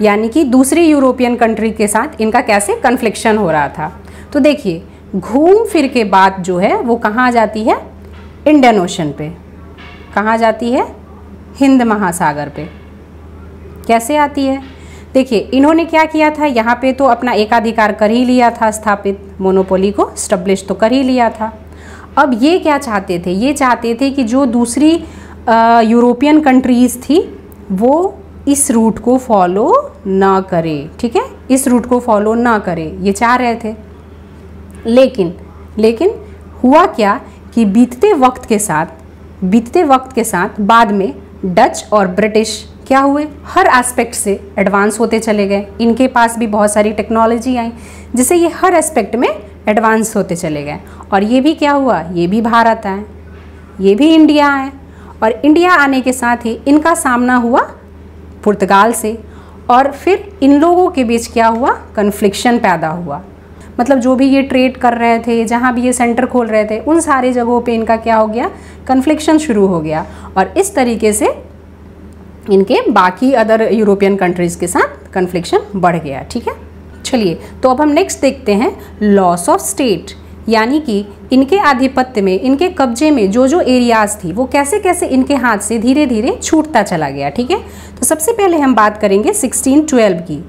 यानी कि दूसरी यूरोपियन कंट्री के साथ इनका कैसे कन्फ्लिक्शन हो रहा था। तो देखिए, घूम फिर के बात जो है वो कहाँ जाती है, इंडियन ओशन पे, कहाँ जाती है, हिंद महासागर पे। कैसे आती है, देखिए इन्होंने क्या किया था, यहाँ पे तो अपना एकाधिकार कर ही लिया था स्थापित, मोनोपोली को स्टैब्लिश तो कर ही लिया था। अब ये क्या चाहते थे, ये चाहते थे कि जो दूसरी यूरोपियन कंट्रीज़ थी वो इस रूट को फॉलो ना करे, ठीक है, इस रूट को फॉलो ना करे, ये चाह रहे थे। लेकिन हुआ क्या कि बीतते वक्त के साथ बाद में डच और ब्रिटिश क्या हुए, हर एस्पेक्ट से एडवांस होते चले गए। इनके पास भी बहुत सारी टेक्नोलॉजी आई जिससे ये हर एस्पेक्ट में एडवांस होते चले गए। और ये भी क्या हुआ, ये भी भारत आए, ये भी इंडिया आए, और इंडिया आने के साथ ही इनका सामना हुआ पुर्तगाल से, और फिर इन लोगों के बीच क्या हुआ, कन्फ्लिक्शन पैदा हुआ। मतलब जो भी ये ट्रेड कर रहे थे, जहाँ भी ये सेंटर खोल रहे थे, उन सारे जगहों पे इनका क्या हो गया, कन्फ्लिक्शन शुरू हो गया, और इस तरीके से इनके बाकी अदर यूरोपियन कंट्रीज़ के साथ कन्फ्लिक्शन बढ़ गया, ठीक है। चलिए, तो अब हम नेक्स्ट देखते हैं लॉस ऑफ स्टेट, यानी कि इनके आधिपत्य में, इनके कब्जे में जो जो एरियाज़ थी वो कैसे कैसे इनके हाथ से धीरे धीरे छूटता चला गया, ठीक है। तो सबसे पहले हम बात करेंगे 1612 की,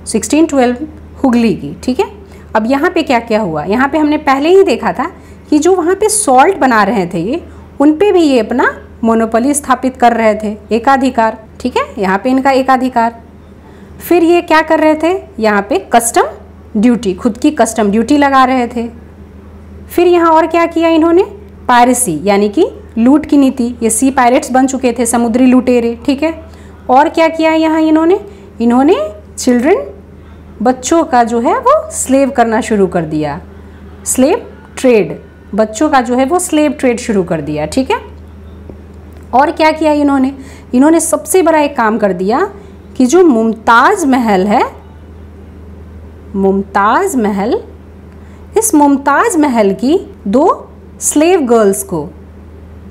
1612 हुगली की, ठीक है। अब यहाँ पे क्या क्या हुआ, यहाँ पे हमने पहले ही देखा था कि जो वहाँ पे सॉल्ट बना रहे थे ये, उन पे भी ये अपना मोनोपोली स्थापित कर रहे थे, एकाधिकार, ठीक है, यहाँ पे इनका एकाधिकार। फिर ये क्या कर रहे थे, यहाँ पे कस्टम ड्यूटी, खुद की कस्टम ड्यूटी लगा रहे थे। फिर यहाँ और क्या किया इन्होंने, पायरेसी यानी कि लूट की नीति, ये सी पायरेट्स बन चुके थे, समुद्री लुटेरे, ठीक है। और क्या किया यहाँ इन्होंने चिल्ड्रन, बच्चों का जो है वो स्लेव करना शुरू कर दिया, स्लेव ट्रेड, बच्चों का जो है वो स्लेव ट्रेड शुरू कर दिया, ठीक है। और क्या किया इन्होंने सबसे बड़ा एक काम कर दिया कि जो मुमताज़ महल है, मुमताज़ महल, इस मुमताज़ महल की 2 स्लेव गर्ल्स को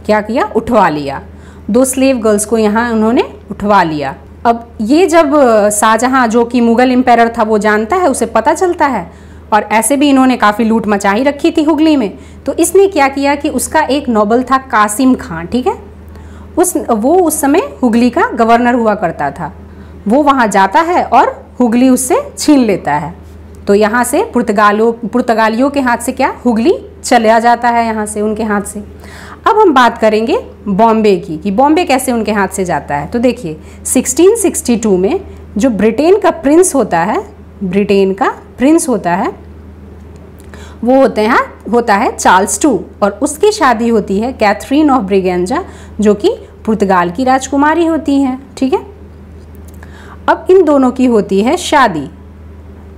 क्या किया, उठवा लिया, 2 स्लेव गर्ल्स को यहाँ उन्होंने उठवा लिया। अब ये जब शाहजहाँ जो कि मुग़ल एम्पायर था वो जानता है, उसे पता चलता है, और ऐसे भी इन्होंने काफ़ी लूट मचा ही रखी थी हुगली में, तो इसने क्या किया कि उसका एक नोबल था कासिम खां, ठीक है, वो उस समय हुगली का गवर्नर हुआ करता था, वो वहाँ जाता है और हुगली उससे छीन लेता है। तो यहाँ से पुर्तगालियों के हाथ से क्या, हुगली चला जाता है यहाँ से, उनके हाथ से। अब हम बात करेंगे बॉम्बे की, कि बॉम्बे कैसे उनके हाथ से जाता है। तो देखिए 1662 में जो ब्रिटेन का प्रिंस होता है, वो होता है चार्ल्स II, और उसकी शादी होती है कैथरीन ऑफ ब्रिगेंजा, जो कि पुर्तगाल की राजकुमारी होती हैं, ठीक है। अब इन दोनों की होती है शादी,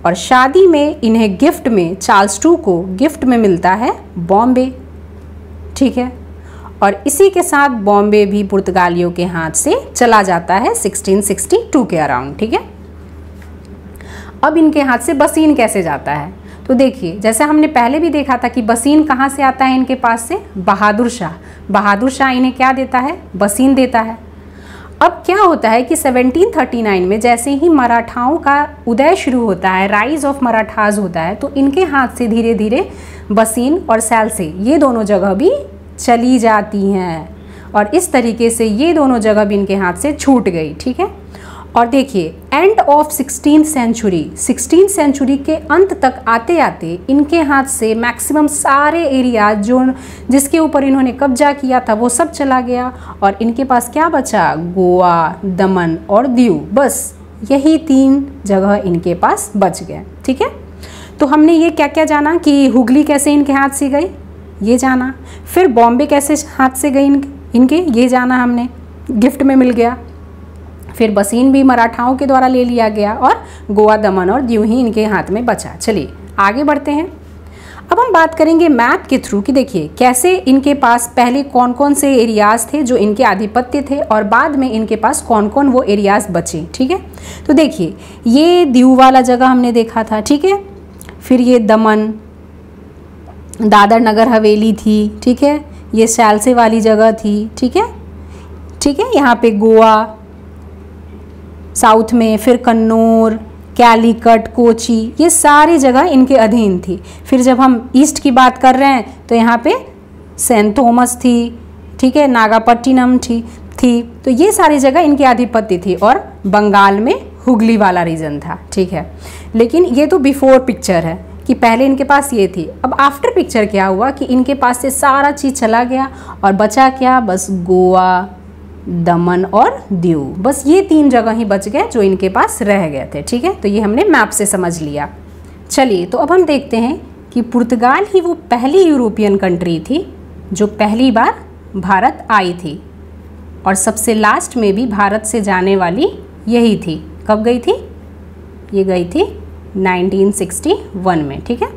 और शादी में इन्हें गिफ्ट में, चार्ल्स II को गिफ्ट में मिलता है बॉम्बे, ठीक है। और इसी के साथ बॉम्बे भी पुर्तगालियों के हाथ से चला जाता है 1662 के अराउंड, ठीक है। अब इनके हाथ से बसीन कैसे जाता है, तो देखिए जैसे हमने पहले भी देखा था कि बसीन कहाँ से आता है इनके पास से, बहादुर शाह इन्हें क्या देता है, बसीन देता है। अब क्या होता है कि 1739 में जैसे ही मराठाओं का उदय शुरू होता है, राइज ऑफ मराठाज होता है, तो इनके हाथ से धीरे धीरे बसीन और सैलसे ये दोनों जगह भी चली जाती हैं, और इस तरीके से ये दोनों जगह भी इनके हाथ से छूट गई, ठीक है। और देखिए एंड ऑफ 16th सेंचुरी के अंत तक आते आते इनके हाथ से मैक्सिमम सारे एरिया जो जिसके ऊपर इन्होंने कब्जा किया था वो सब चला गया और इनके पास क्या बचा, गोवा, दमन और दीव, बस यही 3 जगह इनके पास बच गए। ठीक है, तो हमने ये क्या क्या जाना कि हुगली कैसे इनके हाथ से गई, ये जाना, फिर बॉम्बे कैसे हाथ से गई इनके, ये जाना हमने, गिफ्ट में मिल गया, फिर बसीन भी मराठाओं के द्वारा ले लिया गया और गोवा, दमन और दीव ही इनके हाथ में बचा। चलिए आगे बढ़ते हैं। अब हम बात करेंगे मैप के थ्रू कि देखिए कैसे इनके पास पहले कौन कौन से एरियाज़ थे जो इनके आधिपत्य थे और बाद में इनके पास कौन कौन वो एरियाज़ बचे। ठीक है, तो देखिए ये दीव वाला जगह हमने देखा था। ठीक है, फिर ये दमन, दादर नगर हवेली थी। ठीक है, ये सैलसे वाली जगह थी। ठीक है, यहाँ पे गोवा साउथ में, फिर कन्नौर, कैलीकट, कोची, ये सारी जगह इनके अधीन थी। फिर जब हम ईस्ट की बात कर रहे हैं तो यहाँ पे सेंट थॉमस थी। ठीक है, नागापट्टिनम थी, तो ये सारी जगह इनकी आधिपत्य थी और बंगाल में हुगली वाला रीजन था। ठीक है, लेकिन ये तो बिफोर पिक्चर है कि पहले इनके पास ये थी। अब आफ्टर पिक्चर क्या हुआ कि इनके पास से सारा चीज़ चला गया और बचा क्या, बस गोवा, दमन और दीव, बस ये 3 जगह ही बच गए जो इनके पास रह गए थे। ठीक है, तो ये हमने मैप से समझ लिया। चलिए तो अब हम देखते हैं कि पुर्तगाल ही वो पहली यूरोपियन कंट्री थी जो पहली बार भारत आई थी और सबसे लास्ट में भी भारत से जाने वाली यही थी। कब गई थी, ये गई थी 1961 में। ठीक है,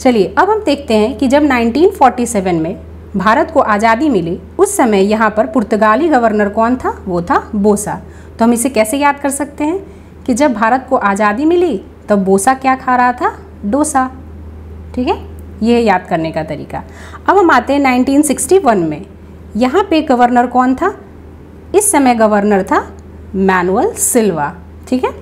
चलिए अब हम देखते हैं कि जब 1947 में भारत को आज़ादी मिली उस समय यहाँ पर पुर्तगाली गवर्नर कौन था, वो था बोसा। तो हम इसे कैसे याद कर सकते हैं कि जब भारत को आज़ादी मिली तब बोसा क्या खा रहा था, डोसा। ठीक है, ये है याद करने का तरीका। अब हम आते हैं 1961 में, यहाँ पे गवर्नर कौन था, इस समय गवर्नर था मैनुअल सिल्वा। ठीक है,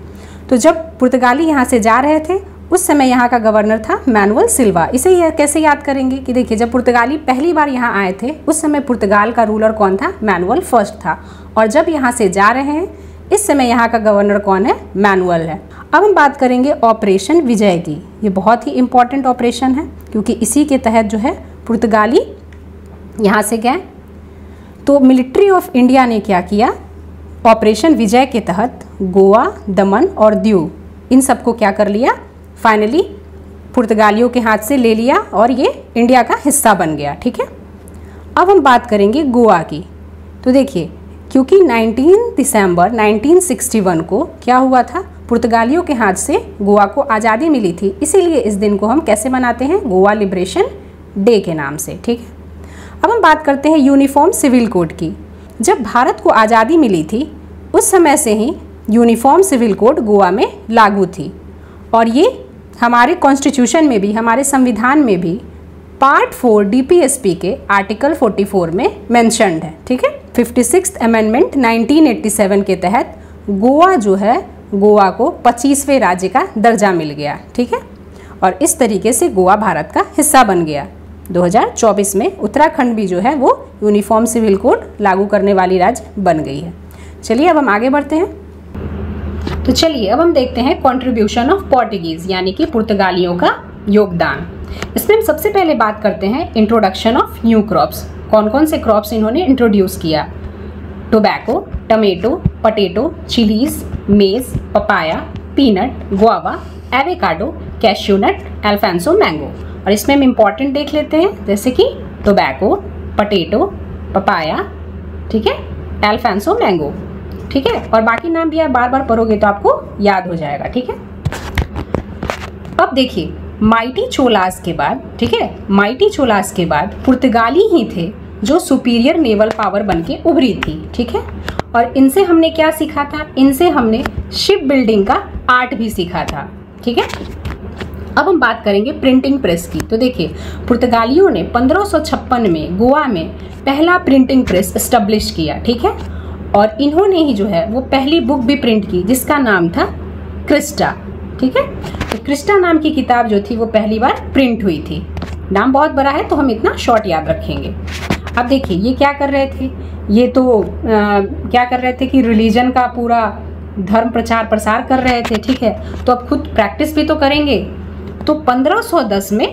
तो जब पुर्तगाली यहाँ से जा रहे थे उस समय यहाँ का गवर्नर था मैनुअल सिल्वा। इसे कैसे याद करेंगे कि देखिए जब पुर्तगाली पहली बार यहाँ आए थे उस समय पुर्तगाल का रूलर कौन था, मैनुअल फर्स्ट था, और जब यहाँ से जा रहे हैं इस समय यहाँ का गवर्नर कौन है, मैनुअल है। अब हम बात करेंगे ऑपरेशन विजय की। ये बहुत ही इंपॉर्टेंट ऑपरेशन है क्योंकि इसी के तहत जो है पुर्तगाली यहाँ से गए। तो मिलिट्री ऑफ इंडिया ने क्या किया, ऑपरेशन विजय के तहत गोवा, दमन और दीव इन सबको क्या कर लिया, फाइनली पुर्तगालियों के हाथ से ले लिया और ये इंडिया का हिस्सा बन गया। ठीक है, अब हम बात करेंगे गोवा की। तो देखिए क्योंकि 19 दिसंबर 1961 को क्या हुआ था, पुर्तगालियों के हाथ से गोवा को आज़ादी मिली थी, इसीलिए इस दिन को हम कैसे मनाते हैं, गोवा लिबरेशन डे के नाम से। ठीक है, अब हम बात करते हैं यूनिफॉर्म सिविल कोड की। जब भारत को आज़ादी मिली थी उस समय से ही यूनिफॉर्म सिविल कोड गोवा में लागू थी और ये हमारे कॉन्स्टिट्यूशन में भी, हमारे संविधान में भी पार्ट 4 डीपीएसपी के आर्टिकल 44 में मेंशन्ड है। ठीक है, 56th अमेंडमेंट 1987 के तहत गोवा जो है, गोवा को 25वें राज्य का दर्जा मिल गया। ठीक है, और इस तरीके से गोवा भारत का हिस्सा बन गया। 2024 में उत्तराखंड भी जो है वो यूनिफॉर्म सिविल कोड लागू करने वाली राज्य बन गई है। चलिए अब हम आगे बढ़ते हैं। तो चलिए अब हम देखते हैं कंट्रीब्यूशन ऑफ पोर्टुगीज यानी कि पुर्तगालियों का योगदान। इसमें हम सबसे पहले बात करते हैं इंट्रोडक्शन ऑफ न्यू क्रॉप्स। कौन कौन से क्रॉप्स इन्होंने इंट्रोड्यूस किया, tobacco, tomato, potato, chillies, maize, papaya, peanut, guava, avocado, cashew nut, Alphonso mango. और इसमें हम इम्पॉर्टेंट देख लेते हैं जैसे कि टोबैको, पोटैटो, पपाया, ठीक है, अल्फांसो मैंगो। ठीक है, और बाकी नाम भी आप बार बार पढ़ोगे तो आपको याद हो जाएगा। ठीक है, अब देखिए माइटी चोलास के बाद, ठीक है, माइटी चोलास के बाद पुर्तगाली ही थे जो सुपीरियर नेवल पावर बनके उभरी थी। ठीक है, और इनसे हमने क्या सीखा था, इनसे हमने शिप बिल्डिंग का आर्ट भी सीखा था। ठीक है, अब हम बात करेंगे प्रिंटिंग प्रेस की। तो देखिए पुर्तगालियों ने 1556 में गोवा में पहला प्रिंटिंग प्रेस एस्टेब्लिश किया। ठीक है, और इन्होंने ही जो है वो पहली बुक भी प्रिंट की जिसका नाम था क्रिस्टा। ठीक है, तो क्रिस्टा नाम की किताब जो थी वो पहली बार प्रिंट हुई थी। नाम बहुत बड़ा है तो हम इतना शॉर्ट याद रखेंगे। अब देखिए ये क्या कर रहे थे, ये तो क्या कर रहे थे कि रिलीजन का पूरा धर्म प्रचार प्रसार कर रहे थे, ठीक है, तो अब खुद प्रैक्टिस भी तो करेंगे। तो 1510 में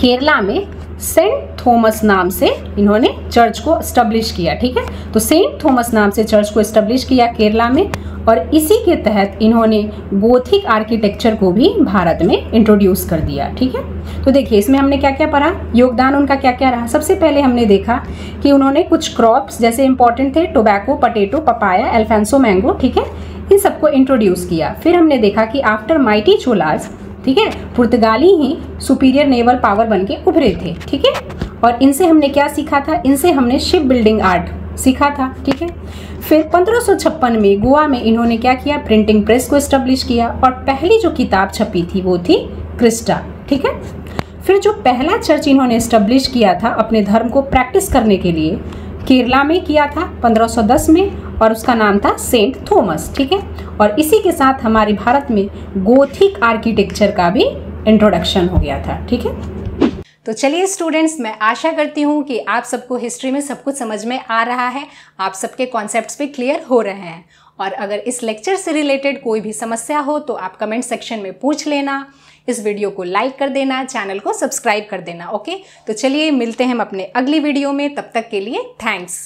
केरला में सेंट थॉमस नाम से इन्होंने चर्च को एस्टेब्लिश किया, ठीक है। तो सेंट थॉमस नाम से चर्च को एस्टेब्लिश किया केरला में, और इसी के तहत इन्होंने गोथिक आर्किटेक्चर को भी भारत में इंट्रोड्यूस कर दिया, ठीक है। तो देखिए इसमें हमने क्या क्या पढ़ा, योगदान उनका क्या क्या रहा। सबसे पहले हमने देखा कि उन्होंने कुछ क्रॉप्स जैसे इंपॉर्टेंट थे, tobacco, potato, papaya, Alphonso mango, ठीक है, इन सबको इंट्रोड्यूस किया। फिर हमने देखा कि आफ्टर माइटी चोलास, ठीक है, पुर्तगाली ही सुपीरियर नेवल पावर बन के उभरे थे, ठीक है। और इनसे हमने क्या सीखा था, इनसे हमने शिप बिल्डिंग आर्ट सीखा था, ठीक है। फिर 1556 में गोवा में इन्होंने क्या किया, प्रिंटिंग प्रेस को एस्टेब्लिश किया, और पहली जो किताब छपी थी वो थी क्रिस्टा, ठीक है। फिर जो पहला चर्च इन्होंने एस्टेब्लिश किया था अपने धर्म को प्रैक्टिस करने के लिए, केरला में किया था 1510 में, और उसका नाम था सेंट थॉमस, ठीक है। और इसी के साथ हमारे भारत में गोथिक आर्किटेक्चर का भी इंट्रोडक्शन हो गया था, ठीक है। तो चलिए स्टूडेंट्स, मैं आशा करती हूँ कि आप सबको हिस्ट्री में सब कुछ समझ में आ रहा है, आप सबके कॉन्सेप्ट्स भी क्लियर हो रहे हैं। और अगर इस लेक्चर से रिलेटेड कोई भी समस्या हो तो आप कमेंट सेक्शन में पूछ लेना। इस वीडियो को लाइक कर देना, चैनल को सब्सक्राइब कर देना, ओके। तो चलिए मिलते हैं हम अपने अगली वीडियो में, तब तक के लिए थैंक्स।